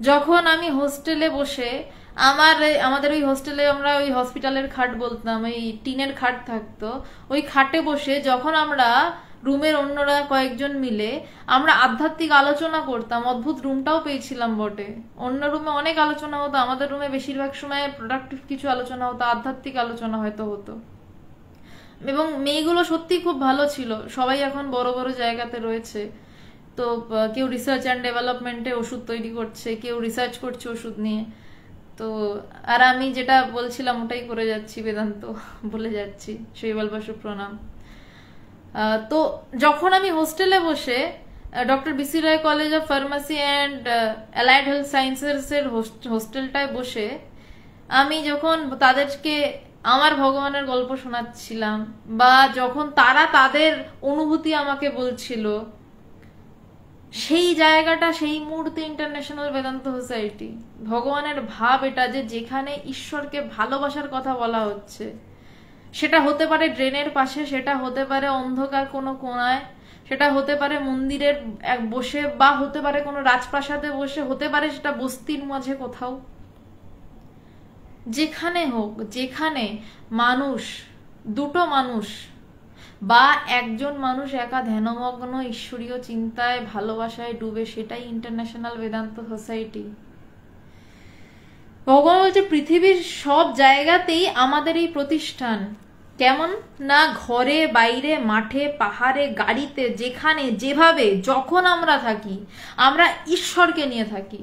যখন আমি হোস্টেলে বসে আমাদের ওই হোস্টেলে আমরা ওই হসপিটালের খাট বলতাম, ওই টিনের খাট থাকতো, ওই খাটে বসে যখন আমরা রুমের অন্যরা কয়েকজন মিলে আমরা আধ্যাত্মিক আলোচনা করতাম, অদ্ভুত রুমটাও পেয়েছিলাম বটে। অন্য রুমে অনেক আলোচনা হতো, আমাদের রুমে বেশিরভাগ সময় প্রোডাক্টিভ কিছু আলোচনা হতো, আধ্যাত্মিক আলোচনা হয়তো হতো। এবং মেয়েগুলো সত্যি খুব ভালো ছিল, সবাই এখন বড় বড় জায়গাতে রয়েছে। তো কেউ রিসার্চ অ্যান্ড ডেভেলপমেন্টে ওষুধ তৈরি করছে, কেউ রিসার্চ করছে ওষুধ নিয়ে। তো আর আমি যেটা বলছিলাম ওটাই করে যাচ্ছি, বেদান্ত বলে যাচ্ছি, শৈবাল বসু প্রণাম। তো যখন আমি হোস্টেলে বসে doctor B C Roy college of pharmacy and allied health sciences এর হোস্টেলটায় বসে আমি যখন তাদেরকে আমার ভগবানের গল্প শোনাচ্ছিলাম, বা যখন তারা তাদের অনুভূতি আমাকে বলছিল, সেই জায়গাটা সেই মুহূর্তে ইন্টারন্যাশনাল বেদান্ত সোসাইটি। ভগবানের ভাব এটা যে যেখানে ঈশ্বরকে ভালোবাসার কথা বলা হচ্ছে, সেটা হতে পারে ড্রেনের পাশে, সেটা হতে পারে অন্ধকার কোনো কোণায়, সেটা হতে পারে মন্দিরের বসে, বা হতে পারে কোনো রাজপ্রাসাদে বসে, হতে পারে সেটা বস্তির মাঝে কোথাও, যেখানে হোক, যেখানে মানুষ, দুটো মানুষ বা একজন মানুষ একা ধ্যানমগ্ন ঈশ্বরীয় চিন্তায় ভালোবাসায় ডুবে, সেটাই ইন্টারন্যাশনাল বেদান্ত সোসাইটি। ভগবান বলছে পৃথিবীর সব জায়গাতেই আমাদের এই প্রতিষ্ঠান। কেমন না, ঘরে বাইরে মাঠে পাহাড়ে গাড়িতে, যেখানে যেভাবে যখন আমরা থাকি, আমরা ঈশ্বরকে নিয়ে থাকি।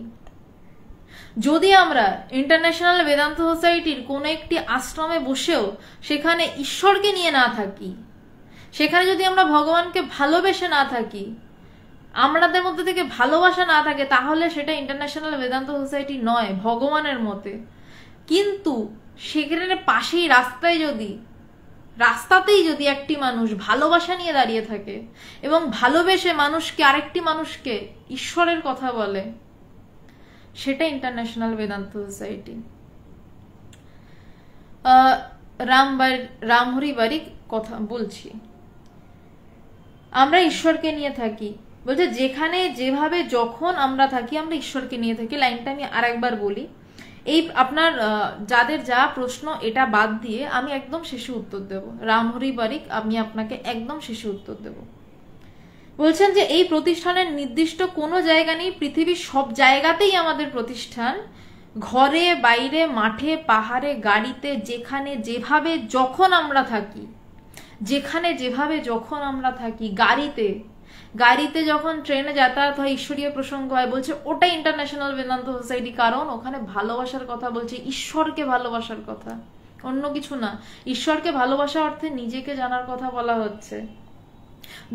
যদি আমরা ইন্টারন্যাশনাল বেদান্ত সোসাইটির কোনো একটি আশ্রমে বসেও সেখানে ঈশ্বরকে নিয়ে না থাকি, সেখানে যদি আমরা ভগবানকে ভালোবেসে না থাকি, আমাদের মধ্যে থেকে ভালোবাসা না থাকে, তাহলে সেটা ইন্টারন্যাশনাল বেদান্ত সোসাইটি নয় ভগবানের মতে। কিন্তু সেখানে পাশেই রাস্তাতেই যদি একটি মানুষ ভালোবাসা নিয়ে দাঁড়িয়ে থাকে এবং ভালোবেসে মানুষকে, আরেকটি মানুষকে ঈশ্বরের কথা বলে, সেটা ইন্টারন্যাশনাল বেদান্ত সোসাইটি। রামহরি বারিক কথা বলছি, আমরা ঈশ্বরকে নিয়ে থাকি। বলছে যেখানে যেভাবে যখন আমরা থাকি, আমরা ঈশ্বরকে নিয়ে থাকি। লাইনটা আমি আর একবার বলি, এই আপনার যাদের যা প্রশ্ন এটা বাদ দিয়ে আমি একদম শেষে উত্তর দেব। রামহরি বারিক, আমি আপনাকে একদম শেষে উত্তর দেব। বলছেন যে এই প্রতিষ্ঠানের নির্দিষ্ট কোনো জায়গা নেই, পৃথিবীর সব জায়গাতেই আমাদের প্রতিষ্ঠান। ঘরে বাইরে মাঠে পাহাড়ে গাড়িতে, যেখানে যেভাবে যখন আমরা থাকি, যেখানে যেভাবে যখন আমরা থাকি, গাড়িতে যখন ট্রেনে যাতায়াত হয়, ঈশ্বরীয় প্রসঙ্গ হয়, বলছে ওটা ইন্টারন্যাশনাল বেদান্ত সোসাইটি। কারণ ওখানে ভালোবাসার কথা বলছে, ঈশ্বরকে ভালোবাসার কথা, অন্য কিছু না। ঈশ্বরকে ভালোবাসা অর্থে নিজেকে জানার কথা বলা হচ্ছে।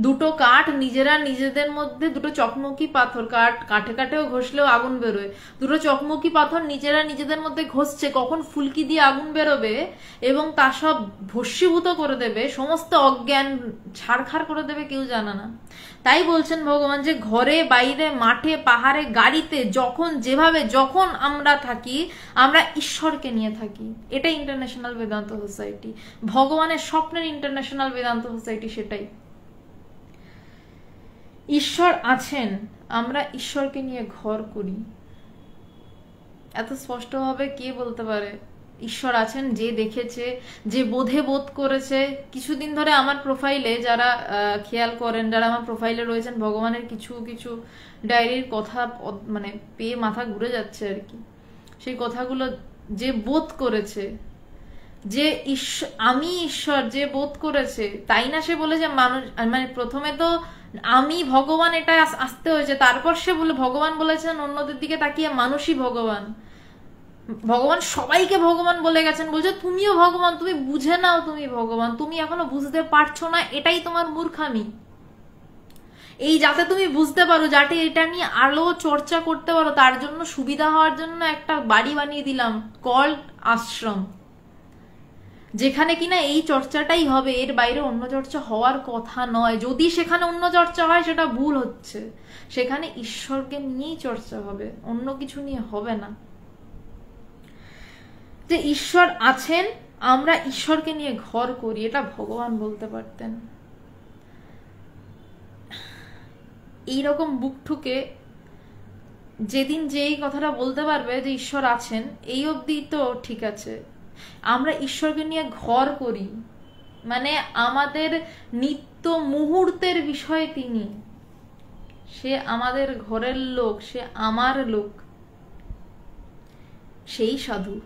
দুটো কাঠ নিজেরা নিজেদের মধ্যে, দুটো চকমকি পাথর, কাঠে কাঠেও ঘষলেও আগুন বেরোয়, দুটো চকমকি পাথর নিজেরা নিজেদের মধ্যে ঘষছে, কখন ফুলকি দিয়ে আগুন বেরোবে এবং তা সব ভস্মীভূত করে দেবে, সমস্ত অজ্ঞান ছাড়খাড় করে দেবে, কেউ জানে না। তাই বলছেন ভগবান যে ঘরে বাইরে মাঠে পাহাড়ে গাড়িতে, যখন যেভাবে যখন আমরা থাকি, আমরা ঈশ্বরকে নিয়ে থাকি। এটা ইন্টারন্যাশনাল বেদান্ত সোসাইটি, ভগবানের স্বপ্নের ইন্টারন্যাশনাল বেদান্ত সোসাইটি। সেটাই, ঈশ্বর আছেন, আমরা ঈশ্বরকে নিয়ে ঘর করি। এত স্পষ্টভাবে কে বলতে পারে? ঈশ্বর আছেন, যে দেখেছে, যে বোধ করেছে। কিছুদিন ধরে আমার প্রোফাইলে যারা খেয়াল করেন, যারা আমার প্রোফাইলে রয়েছেন, ভগবানের কিছু কিছু ডায়েরির কথা মানে পেয়ে মাথা ঘুরে যাচ্ছে আর কি। সেই কথাগুলো যে বোধ করেছে, যে আমি ঈশ্বর যে বোধ করেছে, তাই না সে বলে যে মানুষ, মানে প্রথমে তো আমি ভগবান এটা আসতে হয়েছে, তারপর সে বলে ভগবান বলেছেন অন্যদের দিকে তাকিয়ে মানুষই ভগবান। ভগবান সবাইকে ভগবান বলে গেছেন, বলছে তুমিও ভগবান, তুমি বুঝে নাও তুমি ভগবান, তুমি এখনো বুঝতে পারছো না, এটাই তোমার মূর্খামি। এই যাতে তুমি বুঝতে পারো, যাতে এটা নিয়ে আরো চর্চা করতে পারো, তার জন্য সুবিধা হওয়ার জন্য একটা বাড়ি বানিয়ে দিলাম কল আশ্রম, যেখানে কিনা এই চর্চাটাই হবে, এর বাইরে অন্য চর্চা হওয়ার কথা নয়। যদি সেখানে অন্য চর্চা হয় সেটা ভুল হচ্ছে, সেখানে ঈশ্বরকে নিয়েই চর্চা হবে, অন্য কিছু নিয়ে হবে না। যে ঈশ্বর আছেন, আমরা ঈশ্বরকে নিয়ে ঘর করি, এটা ভগবান বলতে পারতেন। এইরকম বুক ঠুকে যেদিন যে এই কথাটা বলতে পারবে যে ঈশ্বর আছেন, এই অবধি তো ঠিক আছে। আমরা ঈশ্বরকে নিয়ে ঘর করি, মানে আমাদের নিত্য মুহূর্তের বিষয় তিনি, সে আমাদের ঘরের লোক, সে আমার লোক, সেই সাধু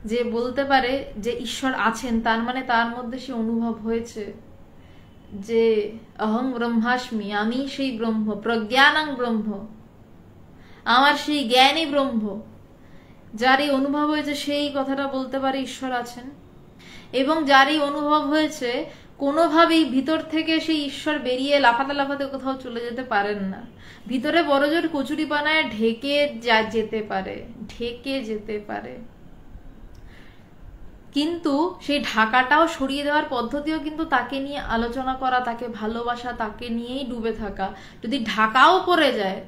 যে বলতে পারে যে ঈশ্বর আছেন, তার মানে তার মধ্যে সে অনুভব হয়েছে যে অহং ব্রহ্মাস্মি, আমি সেই ব্রহ্ম, প্রজ্ঞানাং ব্রহ্ম, আমার সেই জ্ঞানী ব্রহ্ম। যার এই অনুভব হয়েছে সেই কথাটা বলতে পারে ঈশ্বর আছেন। এবং যার এই অনুভব হয়েছে, কোনোভাবেই ভিতর থেকে সেই ঈশ্বর বেরিয়ে লাফাতে লাফাতে কোথাও চলে যেতে পারেন না, ভিতরে বড়জোর কচুরিপানায় ঢেকে যেতে পারে। কিন্তু সেই ঢাকাটাও সরিয়ে দেওয়ার পদ্ধতিও কিন্তু তাকে নিয়ে আলোচনা করা, তাকে ভালোবাসা, তাকে নিয়েই ডুবে থাকা। যদি ঢাকাও পড়ে যায়,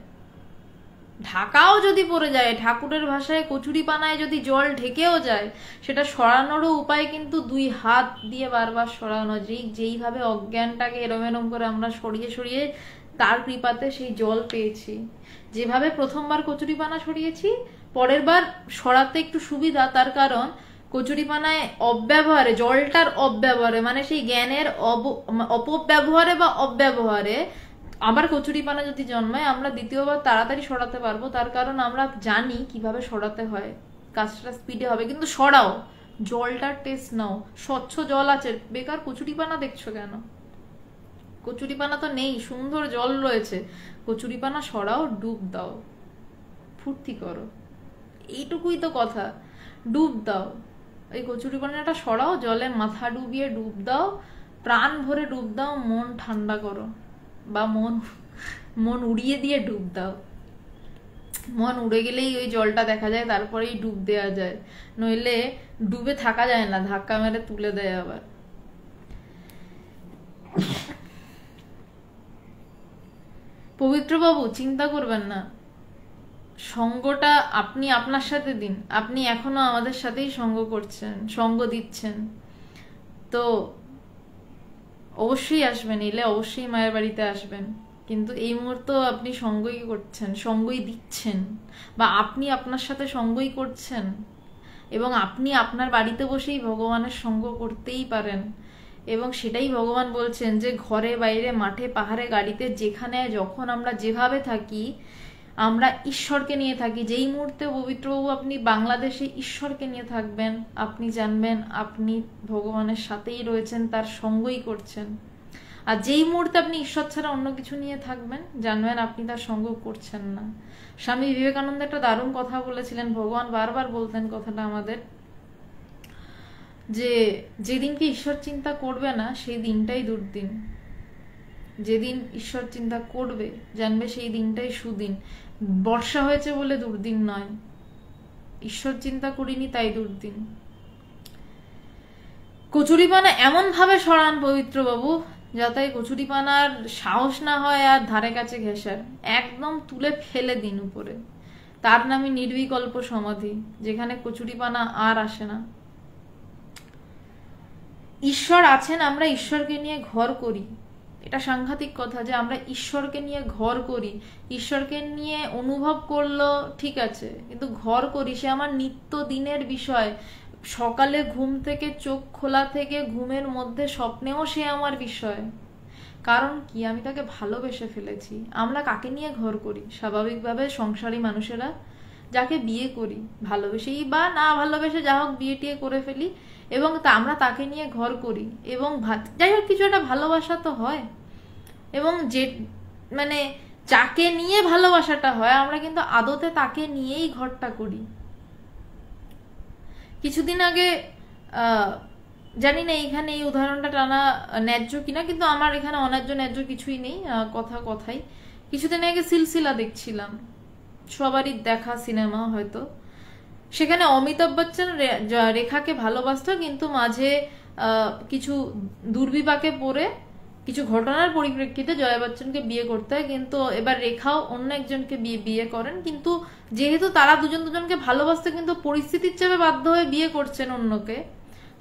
ঠাকুরের ভাষায় কচুরিপানায় যদি জল ঢেকেও যায়, সেটা সরানোরও উপায় কিন্তু 2 হাত দিয়ে বারবার সরানো। যেইভাবে অজ্ঞানটাকে এরম করে আমরা সরিয়ে তার কৃপাতে সেই জল পেয়েছি। যেভাবে প্রথমবার কচুরিপানা সরিয়েছি, পরের বার সরাতে একটু সুবিধা, তার কারণ কচুরিপানায় অব্যবহারে, জলটার অব্যবহারে, মানে সেই জ্ঞানের অপব্যবহারে বা অব্যবহারে আবার কচুরিপানা যদি জন্মায়, আমরা দ্বিতীয়বার তাড়াতাড়ি সরাতে পারবো, তার কারণ আমরা জানি কিভাবে সরাতে হয়, কাজটা স্পিডে হবে। কিন্তু সরাও, জলটার টেস্ট নাও, স্বচ্ছ জল আছে, বেকার কচুরিপানা দেখছো কেন? কচুরিপানা তো নেই, সুন্দর জল রয়েছে, কচুরিপানা সরাও, ডুব দাও, ফুর্তি করো, এইটুকুই তো কথা। ডুব দাও, এই কচুরিপানাটা সরাও, জলে মাথা ডুবিয়ে ডুব দাও, প্রাণ ভরে ডুব দাও, মন ঠান্ডা করো, বা মন উড়িয়ে দিয়ে ডুব দাও। মন উড়ে গেলেই ওই জলটা দেখা যায়, তারপরেই ডুব দেওয়া যায়, নইলে ডুবে থাকা যায় না, ধাক্কা মেরে তুলে দেয় আবার। পবিত্রবাবু চিন্তা করবেন না, সঙ্গটা আপনি আপনার সাথে দিন, আপনি এখনো আমাদের সাথেই সঙ্গ দিচ্ছেন, তো অবশ্যই আসবেন, এলে অবশ্যই মায়ের বাড়িতে আসবেন। কিন্তু এই মুহূর্তে আপনি সঙ্গই দিচ্ছেন, বা আপনি আপনার সাথে সঙ্গই করছেন, এবং আপনি আপনার বাড়িতে বসেই ভগবানের সঙ্গ করতেই পারেন। এবং সেটাই ভগবান বলছেন যে ঘরে বাইরে মাঠে পাহাড়ে গাড়িতে যেখানে যখন আমরা যেভাবে থাকি, আমরা ঈশ্বরকে নিয়ে থাকি। যেই মুহূর্তে পবিত্রবাবু আপনি বাংলাদেশে ঈশ্বরকে নিয়ে থাকবেন, আপনি জানবেন আপনি ভগবানের সাথেই রয়েছেন, তার সঙ্গই করছেন। আর যেই মুহূর্তে আপনি ঈশ্বর ছাড়া অন্য কিছু নিয়ে থাকবেন, জানবেন আপনি তার সঙ্গ করছেন না। স্বামী বিবেকানন্দ একটা দারুণ কথা বলেছিলেন, ভগবান বারবার বলতেন কথাটা আমাদের, যে যেদিনকে ঈশ্বর চিন্তা করবে না সেই দিনটাই দুর্দিন, যেদিন ঈশ্বর চিন্তা করবে জানবে সেই দিনটাই সুদিন। বর্ষা হয়েছে বলে দুর্দিন নয়, ঈশ্বর চিন্তা করিনি তাই দুর্দিন। কচুরিপানা এমন ভাবে সরান পবিত্রবাবু, যাতে কচুরিপানার সাহস না হয় আর ধারে কাছে ঘেঁষার, একদম তুলে ফেলে দিন উপরে। তার নামই নির্বিকল্প সমাধি, যেখানে কচুরিপানা আর আসে না। ঈশ্বর আছেন, আমরা ঈশ্বরকে নিয়ে ঘর করি, এটা সাংঘাতিক কথা যে আমরা ঈশ্বরকে নিয়ে ঘর করি। ঈশ্বরকে নিয়ে অনুভব করলো ঠিক আছে, কিন্তু ঘর করি, সে আমার নিত্য দিনের বিষয়। সকালে ঘুম থেকে চোখ খোলা থেকে ঘুমের মধ্যে স্বপ্নেও সে আমার বিষয়। কারণ কি? আমি তাকে ভালোবেসে ফেলেছি। আমরা কাকে নিয়ে ঘর করি? স্বাভাবিকভাবে সংসারী মানুষেরা যাকে বিয়ে করি, ভালোবেসেই বা না ভালোবেসে যা হোক বিয়ে টিয়ে করে ফেলি, এবং আমরা তাকে নিয়ে ঘর করি, এবং যাই হোক কিছু একটা ভালোবাসা তো হয়, এবং যে মানে যাকে নিয়ে ভালোবাসাটা হয় আমরা কিন্তু আদতে তাকে নিয়েই ঘরটা করি। কিছুদিন আগে জানি না এইখানে এই উদাহরণটা টানা ন্যায্য কিনা, কিন্তু আমার এখানে অন্যায্য ন্যায্য কিছুই নেই, কথাই। কিছুদিন আগে সিলসিলা দেখছিলাম, সবারই দেখা সিনেমা হয়তো। সেখানে অমিতাভ বচ্চন রেখাকে ভালোবাসতো, কিন্তু মাঝে কিছু দুর্বিপাকে পড়ে কিছু ঘটনার পরিপ্রেক্ষিতে জয়া বচ্চনকে বিয়ে করতে হয়, কিন্তু এবার রেখাও অন্য একজনকে বিয়ে করেন। কিন্তু যেহেতু তারা দুজনকে ভালোবাসতে, কিন্তু পরিস্থিতির চাপে বাধ্য হয়ে বিয়ে করছেন অন্যকে,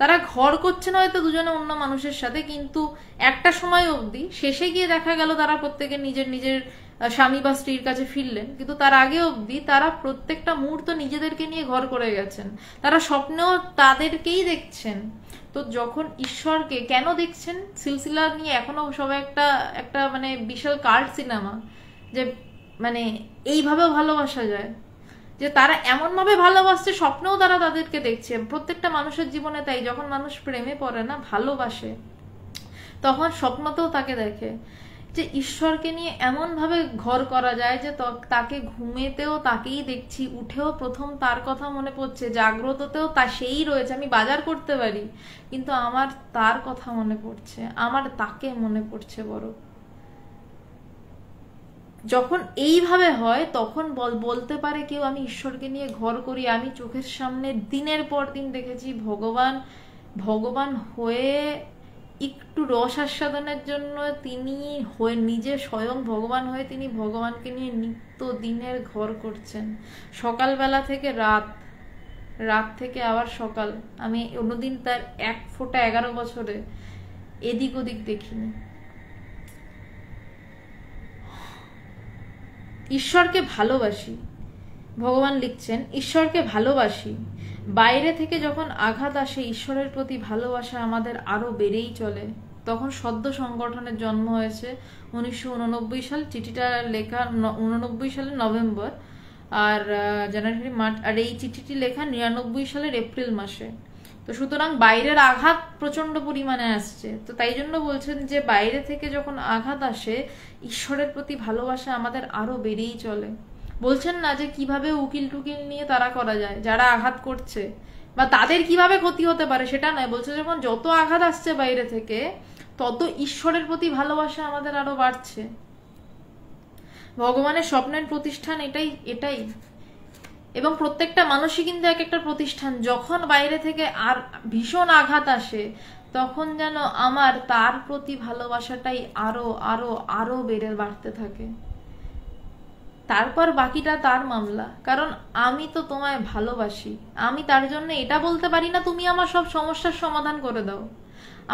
তারা ঘর করছেন হয়তো দুজনে অন্য মানুষের সাথে, কিন্তু একটা সময় অবধি, শেষে গিয়ে দেখা গেল তারা প্রত্যেকে নিজের নিজের স্বামী বা স্ত্রীর কাছে ফিরলেন, কিন্তু তার আগে অবধি তারা প্রত্যেকটা মুহূর্ত নিজেদেরকে নিয়ে ঘর করে গেছেন, তারা স্বপ্নেও তাদেরকেই দেখছেন। তো যখন ঈশ্বরকে কেন দেখছেন, সিলসিলা নিয়ে এখনো সবাই একটা মানে বিশাল কাল্ট সিনেমা, যে মানে এইভাবেও ভালোবাসা যায়, যে তারা এমন ভাবে ভালোবাসছে স্বপ্নেও তারা তাদেরকে দেখছে। প্রত্যেকটা মানুষের জীবনে তাই, যখন মানুষ প্রেমে পড়ে না, ভালোবাসে, তখন স্বপ্নতেও তাকে দেখে। যে ঈশ্বরকে নিয়ে এমন ভাবে ঘর করা যায় যে তাকে ঘুমেতেও তাকেই দেখছি, উঠেও প্রথম তার কথা মনে পড়ছে, জাগ্রততেও তা সেই রয়েছে, আমি বাজার করতে পারি কিন্তু আমার তার কথা মনে পড়ছে, আমার তাকে মনে পড়ছে বড়। যখন এইভাবে হয় তখন বলতে পারে কেউ আমি ঈশ্বরকে নিয়ে ঘর করি। আমি চোখের সামনে দিনের পর দিন দেখেছি ভগবান হয়ে একটু রস আস্বাদনের জন্য তিনি হয়ে নিজে স্বয়ং ভগবান হয়ে তিনি ভগবানকে নিয়ে নিত্য দিনের ঘর করছেন, সকালবেলা থেকে রাত থেকে আবার সকাল। আমি অন্যদিন তার 1 ফোঁটা 11 বছরে এদিক ওদিক দেখিনি। ঈশ্বরকে ভালোবাসি, ভগবান লিখছেন ঈশ্বরকে ভালোবাসি, বাইরে থেকে যখন আঘাত আসে ঈশ্বরের প্রতি ভালোবাসা আমাদের আরো বেড়েই চলে। তখন সদ্য সংগঠনের জন্ম হয়েছে 1989 সাল, চিঠিটা লেখা 89 সালের নভেম্বর, আর জানুয়ারি মার্চ, আর এই চিঠিটি লেখা 99 সালের এপ্রিল মাসে। তো সুতরাং বাইরের আঘাত প্রচন্ড পরিমাণে আসছে, তো তাই জন্য বলছেন যে বাইরে থেকে যখন আঘাত আসে ঈশ্বরের প্রতি ভালোবাসা আমাদের আরো বেড়েই চলে। বলছেন না যে কিভাবে উকিল টুকিল নিয়ে তারা করা যায় যারা আঘাত করছে, বা তাদের কিভাবে ক্ষতি হতে পারে সেটা নয়, বলছে যখন যত আঘাত আসছে বাইরে থেকে তত ঈশ্বরের প্রতি ভালোবাসা আমাদের আরো বাড়ছে। ভগবানের স্বপ্নের প্রতিষ্ঠান এটাই। এবং প্রত্যেকটা মানুষই কিন্তু এক একটা প্রতিষ্ঠান। যখন বাইরে থেকে আর ভীষণ আঘাত আসে তখন যেন আমার তার প্রতি ভালোবাসাটাই আরো আরো আরো বাড়তে থাকে। তারপর বাকিটা তার মামলা, কারণ আমি তো তোমায় ভালোবাসি। আমি তার জন্য এটা বলতে পারি না তুমি আমার সব সমস্যার সমাধান করে দাও,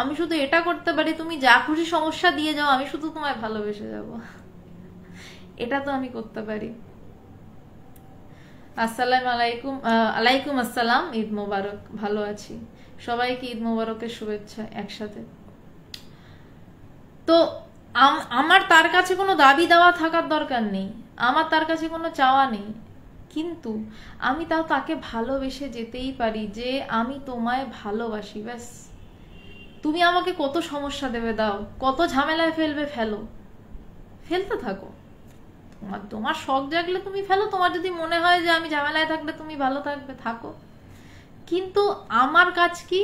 আমি শুধু এটা করতে পারি তুমি যা খুশি সমস্যা দিয়ে যাও, আমি শুধু তোমায় ভালোবেসে যাব, এটা তো আমি করতে পারি। আসসালামু আলাইকুম। আলাইকুম আসসালাম, ঈদ মোবারক। ভালো আছি, সবাইকে ঈদ মোবারকের শুভেচ্ছা একসাথে। তো আমার তার কাছে কোনো দাবি দেওয়া থাকার দরকার নেই, আমার তার কাছে কোনো চাওয়া নেই, কিন্তু আমি তাও তাকে ভালোবেসে যেতেই পারি যে আমি তোমায় ভালোবাসি, ব্যাস। তুমি আমাকে কত সমস্যা দেবে দাও, কত ঝামেলায় ফেলতে থাকো, তোমার শখ জাগলে তুমি ফেলো, তোমার যদি মনে হয় যে আমি ঝামেলায় থাকলে তুমি ভালো থাকবে থাকো, কিন্তু আমার কাজ কি,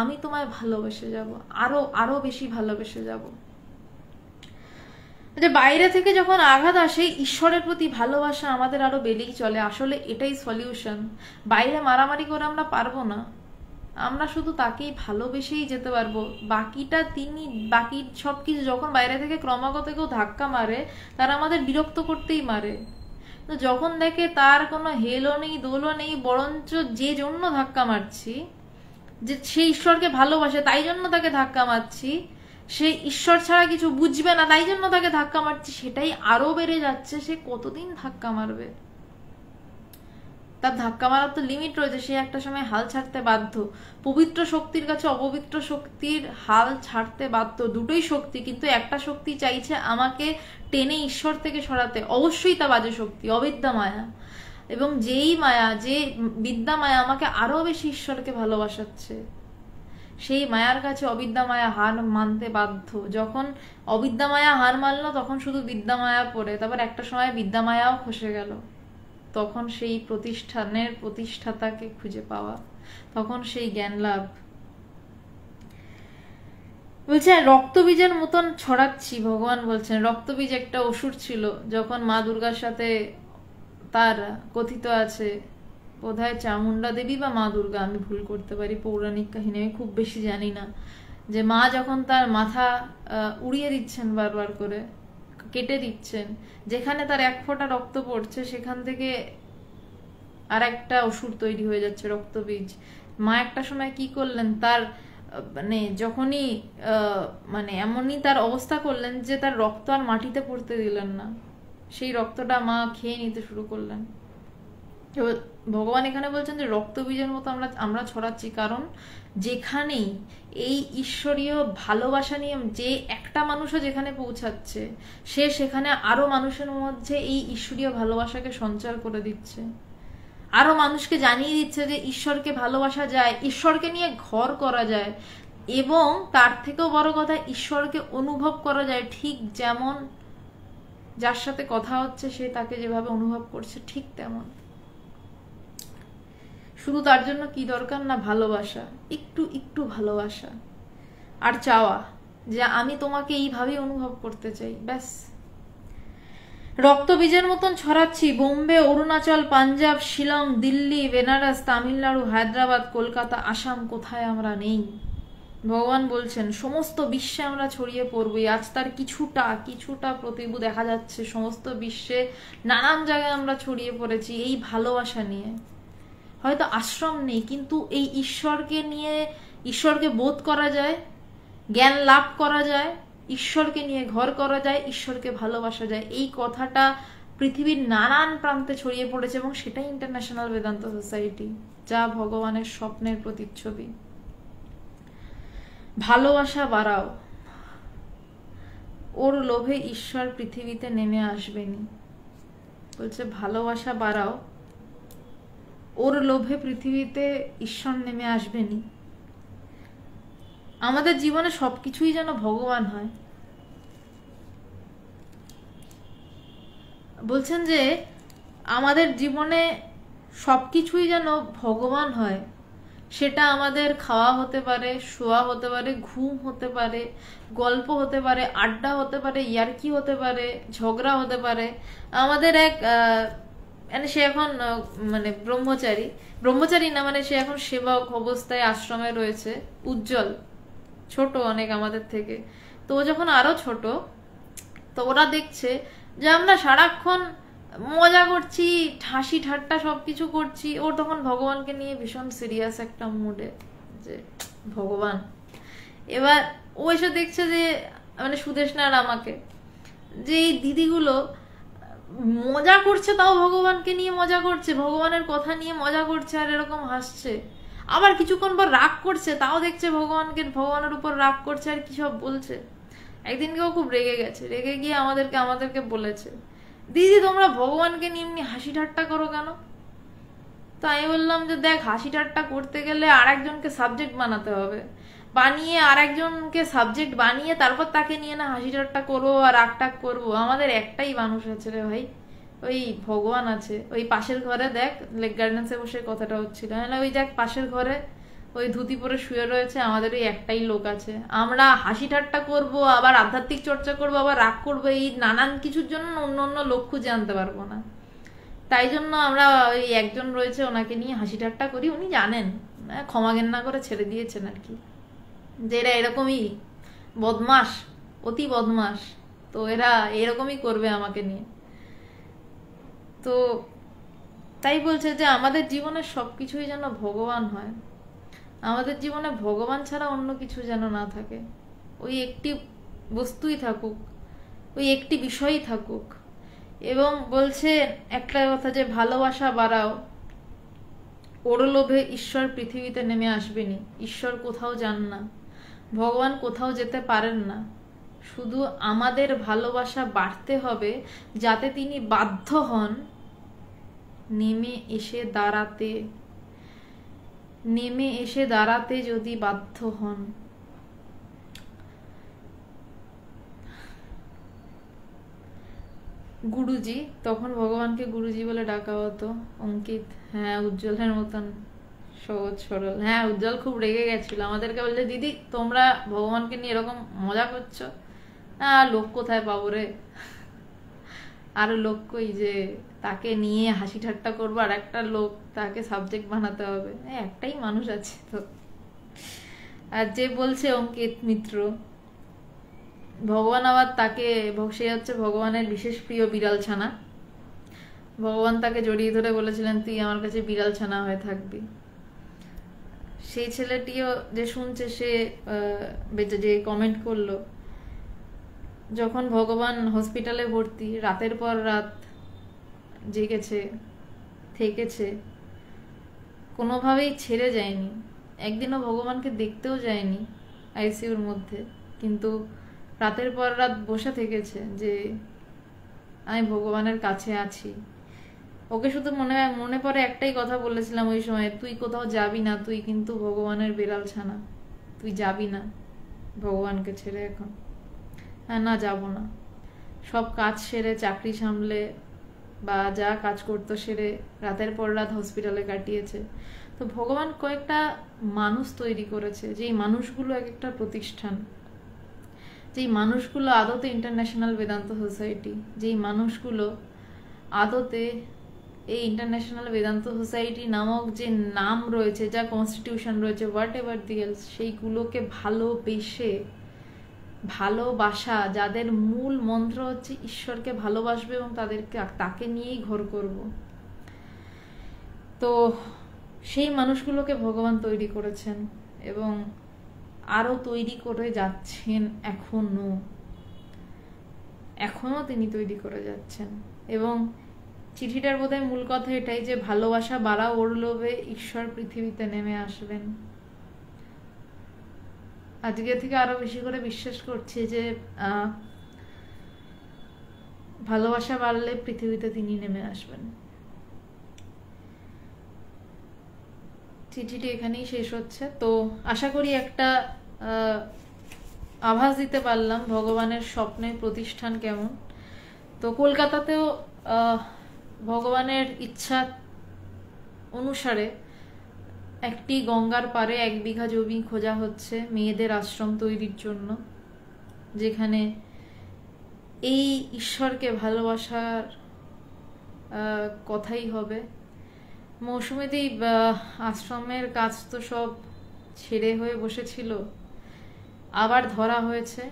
আমি তোমায় ভালোবেসে যাব, আরো আরো বেশি ভালোবেসে যাব। যে বাইরে থেকে যখন আঘাত আসে ঈশ্বরের প্রতি ভালোবাসা আমাদের আরো বেড়েই চলে। আসলে এটাই সলিউশন। বাইরে মারামারি করে আমরা পারবো না, আমরা শুধু তাকেই ভালোবেসেই যেতে পারবো। বাকি সবকিছু যখন বাইরে থেকে ক্রমাগত কেউ ধাক্কা মারে তারা আমাদের বিরক্ত করতেই মারে, তো যখন দেখে তার কোনো হেলও নেই দোলও নেই, বরঞ্চ যে জন্য ধাক্কা মারছি, যে সে ঈশ্বরকে ভালোবাসে তাই জন্য তাকে ধাক্কা মারছি, সে ঈশ্বর ছাড়া কিছু বুঝবে না তাই জন্য তাকে ধাক্কা মারছি, সেটাই আরো বেড়ে যাচ্ছে। সে কতদিন ধাক্কা মারবে? তার ধাক্কা মারার তো লিমিট রয়েছে, সে একটা সময় হাল ছাড়তে বাধ্য। পবিত্র শক্তির কাছে অপবিত্র শক্তির হাল ছাড়তে বাধ্য। দুটোই শক্তি, কিন্তু একটা শক্তি চাইছে আমাকে টেনে ঈশ্বর থেকে সরাতে, অবশ্যই তা বাজে শক্তি, অবিদ্যা মায়া। এবং যেই মায়া, যে বিদ্যা মায়া আমাকে আরো বেশি ঈশ্বরকে ভালোবাসাচ্ছে, সেই মায়ার কাছে অবিদ্যা মায়া হার মানতে বাধ্য। যখন অবিদ্যা মায়া হার মানলো তখন শুধু বিদ্যা মায়া পড়ে, তারপর একটা সময় বিদ্যা মায়াও খসে গেল। তখন সেই প্রতিষ্ঠানের প্রতিষ্ঠাতাকে খুঁজে পাওয়া, তখন সেই জ্ঞান লাভ। বলছে রক্তবীজের মতন ছড়াচ্ছি, ভগবান বলছেন রক্তবীজ একটা অসুর ছিল, যখন মা দুর্গার সাথে তার কথিত আছে, বোধহয় চামুন্ডা দেবী বা মা দুর্গা, আমি ভুল করতে পারি, পৌরাণিক কাহিনী আমি খুব বেশি জানি না, যে মা যখন তার মাথা উড়িয়ে দিচ্ছেন, বারবার করে কেটে দিচ্ছেন, যেখানে তার এক ফোঁটা রক্ত পড়ছে সেখান থেকে আর একটা অসুর তৈরি হয়ে যাচ্ছে, রক্তবীজ। মা একটা সময় কি করলেন, তার মানে যখনই মানে এমনই তার অবস্থা করলেন যে তার রক্ত আর মাটিতে পড়তে দিলেন না, সেই রক্তটা মা খেয়ে নিতে শুরু করলেন। ভগবান এখানে বলছেন যে রক্তবীজের মতো আমরা ছড়াচ্ছি, কারণ যেখানেই এই ঈশ্বরীয় ভালোবাসা নিয়ে যে একটা মানুষও যেখানে পৌঁছাচ্ছে, সে সেখানে আরো মানুষের মধ্যে এই ঈশ্বরীয় ভালোবাসাকে সঞ্চার করে দিচ্ছে, আরো মানুষকে জানিয়ে দিচ্ছে যে ঈশ্বরকে ভালোবাসা যায়, ঈশ্বরকে নিয়ে ঘর করা যায়, এবং তার থেকেও বড় কথা ঈশ্বরকে অনুভব করা যায়, ঠিক যেমন যার সাথে কথা হচ্ছে সে তাকে যেভাবে অনুভব করছে ঠিক তেমন। শুধু তার জন্য কি দরকার না ভালোবাসা, একটু একটু ভালোবাসা আর চাওয়া যে আমি তোমাকে এইভাবেই অনুভব করতে চাই, ব্যাস। রক্তবীজের মতন ছড়াচ্ছি, বোম্বে, অরুণাচল, পাঞ্জাব, শিলং, দিল্লি, বেনারস, তামিলনাড়ু, হায়দ্রাবাদ, কলকাতা, আসাম, কোথায় আমরা নেই। ভগবান বলছেন সমস্ত বিশ্বে আমরা ছড়িয়ে পড়বই। আজ তার কিছুটা কিছুটা প্রতিভু দেখা যাচ্ছে, সমস্ত বিশ্বে নানান জায়গায় আমরা ছড়িয়ে পড়েছি এই ভালোবাসা নিয়ে। হয়তো আশ্রম নেই, কিন্তু এই ঈশ্বরকে নিয়ে ঈশ্বরকে বোধ করা যায়, জ্ঞান লাভ করা যায়, ঈশ্বরকে নিয়ে ঘর করা যায়, ঈশ্বরকে ভালোবাসা যায়, এই কথাটা পৃথিবীর নানান প্রান্তে ছড়িয়ে পড়েছে, এবং সেটাই ইন্টারন্যাশনাল বেদান্ত সোসাইটি, যা ভগবানের স্বপ্নের প্রতিচ্ছবি। ভালোবাসা বাড়াও, ওর লোভে ঈশ্বর পৃথিবীতে নেমে আসবেনি। বলছে ভালোবাসা বাড়াও, ওর লোভে পৃথিবীতে ঈশ্বর নেমে আসবেনি। আমাদের জীবনে সবকিছুই যেন ভগবান হয়। বলছেন যে আমাদের জীবনে সবকিছুই যেন ভগবান হয়, সেটা আমাদের খাওয়া হতে পারে, শোয়া হতে পারে, ঘুম হতে পারে, গল্প হতে পারে, আড্ডা হতে পারে, ইয়ার্কি হতে পারে, ঝগড়া হতে পারে। আমাদের এক মানে সে এখন মানে ব্রহ্মচারী না, মানে সে এখন সেবক অবস্থায় আশ্রমে রয়েছে, উজ্জ্বল, ছোট অনেক আমাদের থেকে। তো ও যখন আরো ছোট, তো ওরা দেখছে যে আমরা সারাক্ষণ মজা করছি, হাসি ঠাট্টা সবকিছু করছি, ওর তখন ভগবানকে নিয়ে ভীষণ সিরিয়াস একটা মুডে, যে ভগবান। এবার ও এসে দেখছে যে মানে সুদেষ্ণা আর আমাকে, যে এই দিদিগুলো মজা করছে, তাও ভগবানকে নিয়ে মজা করছে, ভগবানের কথা নিয়ে মজা করছে আর এরকম হাসছে, আবার কিছুক্ষণ পর রাগ করছে, তাও দেখছে ভগবানের উপর রাগ করছে আর কি সব বলছে। একদিনকে ও খুব রেগে গেছে, রেগে গিয়ে আমাদেরকে বলেছে, দিদি তোমরা ভগবানকে নিয়ে এমনি হাসি ঠাট্টা করো কেন? তো আমি বললাম যে দেখ, হাসি ঠাট্টা করতে গেলে আর একজনকে সাবজেক্ট বানাতে হবে, বানিয়ে আর একজনকে সাবজেক্ট বানিয়ে তারপর তাকে নিয়ে না হাসি ঠাট্টা করবো আর রাগ টাগ করবো। আমাদের একটাই মানুষ আছে রে ভাই, ওই ভগবান আছে। ওই পাশের ঘরে দেখ, লেক গার্ডেন্সে বসে কথাটা হচ্ছিল, হ্যাঁ, ওই দেখ পাশের ঘরে ওই ধুতি পরে শুয়ে রয়েছে, আমাদের ওই একটাই লোক আছে। আমরা হাসি ঠাট্টা করবো, আবার আধ্যাত্মিক চর্চা করবো, আবার রাগ করবো, এই নানান কিছুর জন্য অন্য অন্য লোক খুঁজে আনতে পারবো না। তাই জন্য আমরা ওই একজন রয়েছে, ওনাকে নিয়ে হাসি ঠাট্টা করি, উনি জানেন, ক্ষমা ঘেন্না করে ছেড়ে দিয়েছেন আর কি, যে এরা এরকমই বদমাস, অতি বদমাস, তো এরা এরকমই করবে আমাকে নিয়ে। তো তাই বলছে যে আমাদের জীবনের সবকিছুই যেন ভগবান হয়, আমাদের জীবনে ভগবান ছাড়া অন্য কিছু যেন না থাকে, ওই একটি বস্তুই থাকুক, ওই একটি বিষয়ই থাকুক। এবং বলছে একটা কথা, যে ভালোবাসা বাড়াও, ওর লোভে ঈশ্বর পৃথিবীতে নেমে আসবেনি। ঈশ্বর কোথাও যান না, ভগবান কোথাও যেতে পারেন না, শুধু আমাদের ভালোবাসা বাড়তে হবে, যাতে তিনি বাধ্য হন নেমে এসে দাঁড়াতে যদি বাধ্য হন, গুরুজি, তখন ভগবানকে গুরুজি বলে ডাকা হতো। অঙ্কিত, হ্যাঁ উজ্জ্বলের মতন সহজ সরল। হ্যাঁ, উজ্জ্বল খুব রেগে গেছিল, আমাদেরকে বলছে দিদি তোমরা ভগবানকে নিয়ে এরকম মজা করছো, লোক কোথায় পাবো রে, আর লোক কই যে তাকে নিয়ে হাসি ঠাট্টা করবো, আর একটা লোক তাকে সাবজেক্ট বানাতে হবে, একটাই মানুষ আছে তো। আর যে বলছে অঙ্কিত মিত্র, ভগবান আবার তাকে, সে হচ্ছে ভগবানের বিশেষ প্রিয় বিড়াল ছানা। ভগবান তাকে জড়িয়ে ধরে বলেছিলেন তুই আমার কাছে বিড়াল ছানা হয়ে থাকবি। সেই ছেলেটিও যে শুনছে, সে যে কমেন্ট করলো, যখন ভগবান হসপিটালে ভর্তি, রাতের পর রাত জেগেছে, থেকেছে, কোনোভাবেই ছেড়ে যায়নি, একদিনও ভগবানকে দেখতেও যায়নি আইসিইউর মধ্যে, কিন্তু রাতের পর রাত বসে থেকেছে যে আমি ভগবানের কাছে আছি। ওকে শুধু মনে পড়ে একটাই কথা বলেছিলাম ওই সময়, তুই কোথাও যাবি না, তুই কিন্তু ভগবানের বিড়াল ছানা, তুই যাবি না ভগবানকে ছেড়ে এখন। হ্যাঁ, না যাব না। সব কাজ সেরে, চাকরি সামলে বা যা কাজ করতো সেরে রাতের পর রাত হসপিটালে কাটিয়েছে। তো ভগবান কয়েকটা মানুষ তৈরি করেছে, যেই মানুষগুলো এক একটা প্রতিষ্ঠান, যেই মানুষগুলো আদতে ইন্টারন্যাশনাল বেদান্ত সোসাইটি, যেই মানুষগুলো আদতে এই ইন্টারন্যাশনাল বেদান্ত সোসাইটি নামক যে নাম রয়েছে, যা কনস্টিটিউশন রয়েছে, হোয়াট এভার দি এলস, সেইগুলোকে ভালোবাসা, যাদের মূল মন্ত্র হচ্ছে ঈশ্বরকে ভালোবাসবে এবং তাকে নিয়েই ঘর করব, তো সেই মানুষগুলোকে ভগবান তৈরি করেছেন এবং আরো তৈরি করে যাচ্ছেন। এখনো তিনি তৈরি করে যাচ্ছেন। এবং চিঠিটার বোধহয় মূল কথা এটাই যে ভালোবাসা বাড়া ওর লোভে ঈশ্বর পৃথিবীতে নেমে আসবেন। আজকে থেকে আরো বেশি করে বিশ্বাস করছি যে ভালোবাসা বাড়লে পৃথিবীতে তিনি নেমে আসবেন। চিঠিটি এখানেই শেষ হচ্ছে। তো আশা করি একটা আভাস দিতে পারলাম ভগবানের স্বপ্নের প্রতিষ্ঠান কেমন। তো কলকাতাতেও ভগবানের ইচ্ছা অনুসারে একটি গঙ্গার পাড়ে 1 বিঘা জমি খোঁজা হচ্ছে মেয়েদের আশ্রম তৈরির জন্য, যেখানে এই ঈশ্বরকে ভালোবাসার কথাই হবে। মৌসুমীদি আশ্রমের কাজ তো সব ছেড়ে হয়ে বসেছিল, আবার ধরা হয়েছে,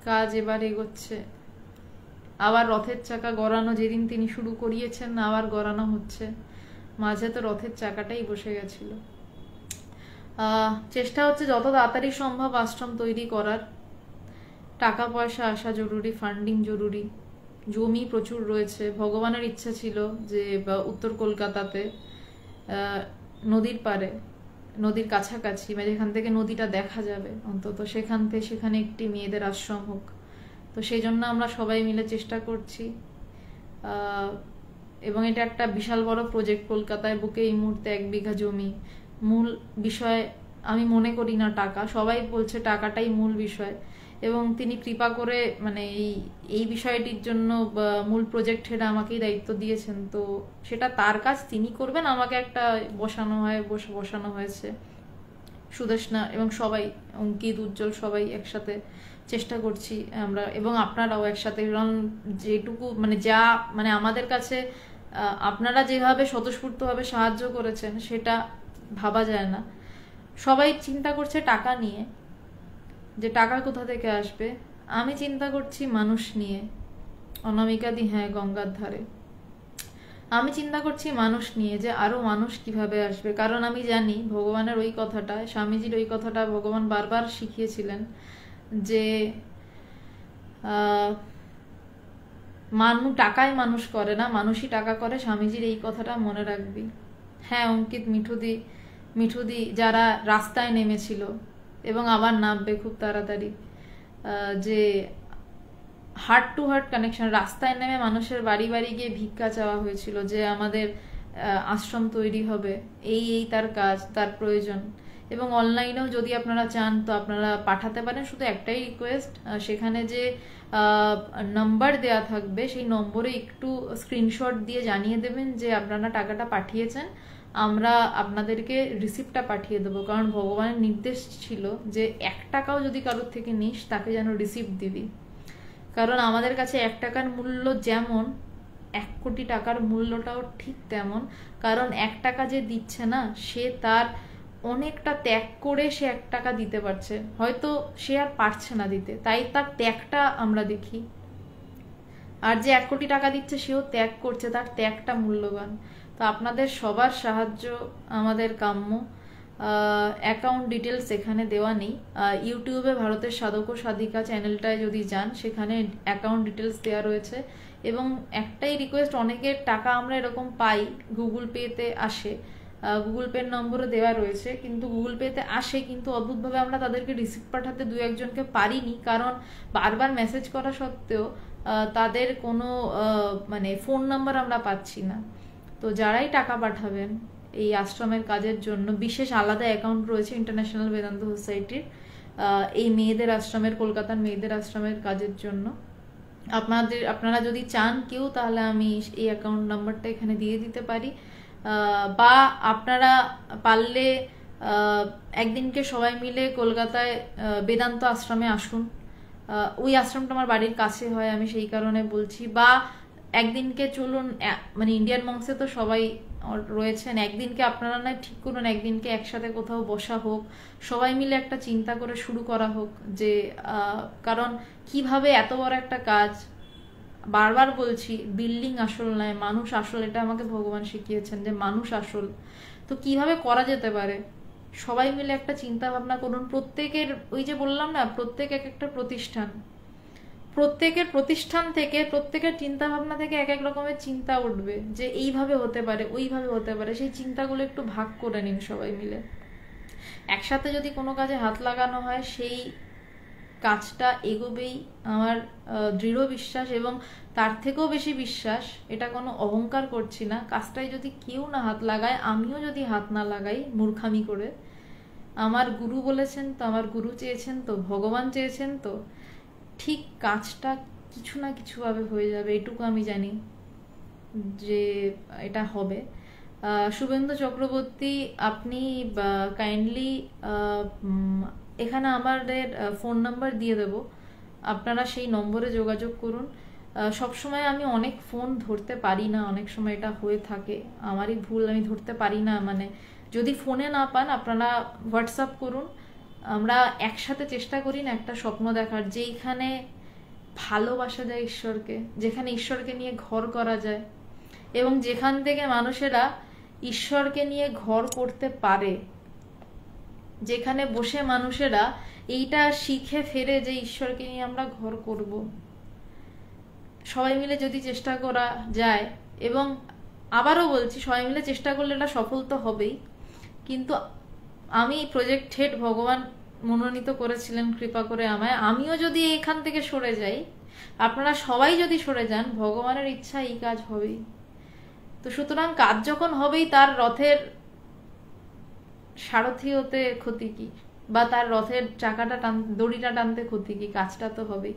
কাজ এবার এগোচ্ছে, আবার রথের চাকা গড়ানো, যেদিন তিনি শুরু করিয়েছেন আবার গড়ানো হচ্ছে, মাঝে তো রথের চাকাটাই বসে গেছিল। চেষ্টা হচ্ছে যত তাড়াতাড়ি সম্ভব আশ্রম তৈরি করার। টাকা পয়সা আসা জরুরি, ফান্ডিং জরুরি, জমি প্রচুর রয়েছে। ভগবানের ইচ্ছা ছিল যে উত্তর কলকাতাতে নদীর পাড়ে, নদীর কাছাকাছি, মানে যেখান থেকে নদীটা দেখা যাবে অন্তত, সেখানে একটি মেয়েদের আশ্রম হোক। তো সেই জন্য আমরা সবাই মিলে চেষ্টা করছি, এবং এটা একটা বিশাল বড় প্রজেক্ট। কলকাতায় বুকে এই মুহূর্তে 1 বিঘা জমি। মূল বিষয় আমি মনে করি না টাকা, সবাই বলছে টাকাটাই মূল বিষয়, এবং তিনি কৃপা করে মানে এই বিষয়টির জন্য মূল প্রজেক্ট হেড আমাকেই দায়িত্ব দিয়েছেন। তো সেটা তার কাজ, তিনি করবেন, আমাকে একটা বসানো হয়েছে। সুদেশনা এবং সবাই, অঙ্কিত, উজ্জ্বল, সবাই একসাথে চেষ্টা করছি আমরা, এবং আপনারাও একসাথে, কারণ যেটুকু মানে আমাদের কাছে আপনারা যেভাবে স্বতঃস্ফূর্তভাবে সাহায্য করেছেন সেটা ভাবা যায় না। সবাই চিন্তা করছে টাকা নিয়ে, যে টাকা কোথা থেকে আসবে। আমি চিন্তা করছি মানুষ নিয়ে। অনামিকাদি, হ্যাঁ, গঙ্গার ধারে। আমি চিন্তা করছি মানুষ নিয়ে, যে আরো মানুষ কিভাবে আসবে। কারণ আমি জানি ভগবানের ওই কথাটা, স্বামীজির ওই কথাটা ভগবান বারবার শিখিয়েছিলেন যে টাকায় মানুষ করে না, মানুষই টাকা করে। স্বামীজির এই কথাটা মনে রাখবি। হ্যাঁ অঙ্কিত, মিঠুদি যারা রাস্তায় নেমেছিল এবং আবার নামবে খুব তাড়াতাড়ি, যে হার্ট টু হার্ট কানেকশন। রাস্তায় নেমে মানুষের বাড়ি বাড়ি গিয়ে ভিক্ষা চাওয়া হয়েছিল যে আমাদের আশ্রম তৈরি হবে, এই এই তার কাজ, তার প্রয়োজন। এবং অনলাইনেও যদি আপনারা চান তো আপনারা পাঠাতে পারেন। শুধু একটাই রিকোয়েস্ট, সেখানে যে নাম্বার দেয়া থাকবে সেই নম্বরে একটু স্ক্রিনশট দিয়ে জানিয়ে দেবেন যে আপনারা টাকাটা পাঠিয়েছেন, আমরা আপনাদেরকে রিসিপ্টটা পাঠিয়ে দেবো। কারণ ভগবানের নির্দেশ ছিল যে 1 টাকাও যদি কারোর থেকে নিস তাকে যেন রিসিপ্ট দিবি। কারণ আমাদের কাছে 1 টাকার মূল্য যেমন 1 কোটি টাকার মূল্যটাও ঠিক তেমন। কারণ 1 টাকা যে দিচ্ছে না, সে তার অনেকটা ত্যাগ করে সে 1 টাকা দিতে পারছে, হয়তো সে আর পারছে না দিতে, তাই তার ত্যাগটা আমরা দেখি। আর যে 1 কোটি টাকা দিচ্ছে সেও ত্যাগ করছে, তার ত্যাগটা মূল্যবান। তো আপনাদের সবার সাহায্য আমাদের কাম্য। অ্যাকাউন্ট ডিটেলস এখানে দেওয়া নেই। ইউটিউবে ভারতের সাধক ও সাধিকা চ্যানেলটায় যদি যান সেখানে অ্যাকাউন্ট ডিটেলস দেওয়া রয়েছে। এবং একটাই রিকোয়েস্ট, অনেকের টাকা আমরা এরকম পাই গুগল পেতে আসে, গুগল পের নম্বরও দেওয়া রয়েছে, কিন্তু গুগল পেতে আসে কিন্তু অদ্ভুতভাবে আমরা তাদেরকে রিসিপ্ট পাঠাতে 2-1 জনকে পারিনি। কারণ বারবার মেসেজ করা সত্ত্বেও তাদের কোনো মানে ফোন নাম্বার আমরা পাচ্ছি না। তো যারাই টাকা পাঠাবেন এই আশ্রমের কাজের জন্য, বিশেষ আলাদা অ্যাকাউন্ট রয়েছে ইন্টারন্যাশনাল বেদান্ত সোসাইটির এই মেয়েদের আশ্রমের, কলকাতার মেয়েদের আশ্রমের কাজের জন্য। আপনারা যদি চান কেউ, তাহলে আমি এই অ্যাকাউন্ট নাম্বারটা এখানে দিয়ে দিতে পারি। বা আপনারা পারলে একদিনকে সবাই মিলে কলকাতায় বেদান্ত আশ্রমে আসুন। ওই আশ্রমটা আমার বাড়ির কাছে হয়, আমি সেই কারণে বলছি। বা একদিনকে চলুন, মানে ইন্ডিয়ান মংসে তো সবাই রয়েছেন, একদিনকে আপনারা না ঠিক করুন, একদিনকে একসাথে কোথাও বসা হোক, সবাই মিলে একটা চিন্তা করে শুরু করা হোক যে কারণ কিভাবে এত বড় একটা কাজ, বারবার বলছি বিল্ডিং আসল নয়, মানুষ আসল। এটা আমাকে ভগবান শিখিয়েছেন যে মানুষ আসল। তো কিভাবে করা যেতে পারে, সবাই মিলে একটা চিন্তা ভাবনা করুন। প্রত্যেকের, ওই যে বললাম না, প্রত্যেক এক একটা প্রতিষ্ঠান, প্রত্যেকের প্রতিষ্ঠান থেকে, প্রত্যেকের চিন্তা ভাবনা থেকে এক এক রকমের চিন্তা উঠবে যে এইভাবে হতে পারে, ওইভাবে হতে পারে। সেই চিন্তাগুলো একটু ভাগ করে নিন সবাই মিলে। একসাথে যদি কোনো কাজে হাত লাগানো হয় সেই কাজটা এগোবেই, আমার দৃঢ় বিশ্বাস। এবং তার থেকেও বেশি বিশ্বাস, এটা কোনো অহংকার করছি না, কাজটায় যদি কেউ না হাত লাগায়, আমিও যদি হাত না লাগাই মূর্খামি করে, আমার গুরু বলেছেন তো, আমার গুরু চেয়েছেন তো, ভগবান চেয়েছেন তো, ঠিক কাজটা কিছু না কিছুভাবে হয়ে যাবে, এটুকু আমি জানি যে এটা হবে। শুভেন্দু চক্রবর্তী, আপনি কাইন্ডলি এখানে আমাদের ফোন নাম্বার দিয়ে দেব, আপনারা সেই নম্বরে যোগাযোগ করুন। সবসময় আমি অনেক ফোন ধরতে পারি না, অনেক সময় এটা হয়ে থাকে, আমারই ভুল, আমি ধরতে পারি না। মানে যদি ফোনে না পান আপনারা হোয়াটসঅ্যাপ করুন। আমরা একসাথে চেষ্টা করি না একটা স্বপ্ন দেখার, যেইখানে ভালোবাসা যায় ঈশ্বরকে, যেখানে ঈশ্বরকে নিয়ে ঘর করা যায়, এবং যেখান থেকে মানুষেরা ঈশ্বরকে নিয়ে ঘর করতে পারে, যেখানে বসে মানুষেরা এইটা শিখে ফেরে যে ঈশ্বরকে নিয়ে আমরা ঘর করব। সবাই মিলে যদি চেষ্টা করা যায়, এবং আবারও বলছি সবাই মিলে চেষ্টা করলে এটা সফল তো হবেই, কিন্তু আমি প্রজেক্ট হেড, ভগবান মনোনীত করেছিলেন কৃপা করে আমায়, আমিও যদি এখান থেকে সরে যাই, আপনারা সবাই যদি সরে যান, ভগবানের ইচ্ছা এই কাজ হবেই। তো সুতরাং কাজ যখন হবেই, তার রথের সারথি হতে ক্ষতি কি, বা তার রথের চাকাটা দড়িটা টানতে ক্ষতি কি, কাজটা তো হবেই।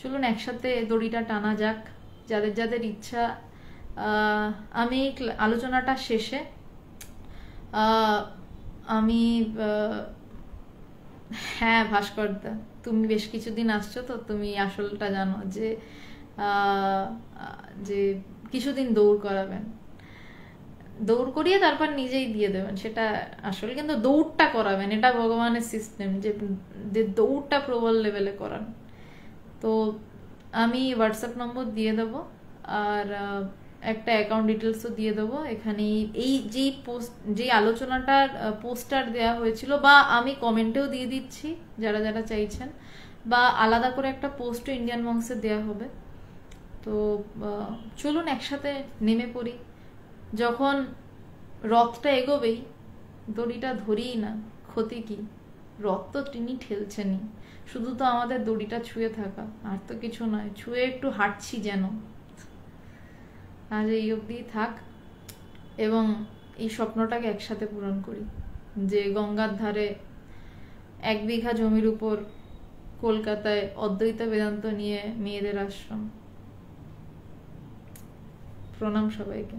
চলুন একসাথে দড়িটা টানা যাক, যাদের যাদের ইচ্ছা। আমি আলোচনাটা শেষে আমি হ্যাঁ ভাস্করদা, তুমি বেশ কিছুদিন আসছো তো, তুমি আসলটা জানো যে যে কিছুদিন দৌড় করাবেন, দৌড় করিয়ে তারপর নিজেই দিয়ে দেবেন, সেটা আসলে। কিন্তু দৌড়টা করাবেন, এটা ভগবানের সিস্টেম যে দৌড়টা প্রবল লেভেলে করান। তো আমি হোয়াটসঅ্যাপ নম্বর দিয়ে দেবো, আর একটা অ্যাকাউন্ট ডিটেলসও দিয়ে দেবো এখানে। এই যেই আলোচনাটার পোস্টার দেওয়া হয়েছিল, বা আমি কমেন্টেও দিয়ে দিচ্ছি যারা যারা চাইছেন, বা আলাদা করে একটা পোস্টও ইন্ডিয়ান মংসে দেওয়া হবে। তো চলুন একসাথে নেমে পড়ি। যখন রথটা এগোবেই, দড়িটা ধরিই না, ক্ষতি কি? রথ তো তিনি ঠেলছেনই, শুধু তো আমাদের দড়িটা ছুঁয়ে থাকা, আর তো কিছু নয়, ছুঁয়ে একটু হাঁটছি যেন। আজ এই অবধি থাক, এবং এই স্বপ্নটাকে একসাথে পূরণ করি, যে গঙ্গার ধারে 1 বিঘা জমির উপর কলকাতায় অদ্বৈত বেদান্ত নিয়ে মেয়েদের আশ্রম। প্রণাম সবাইকে।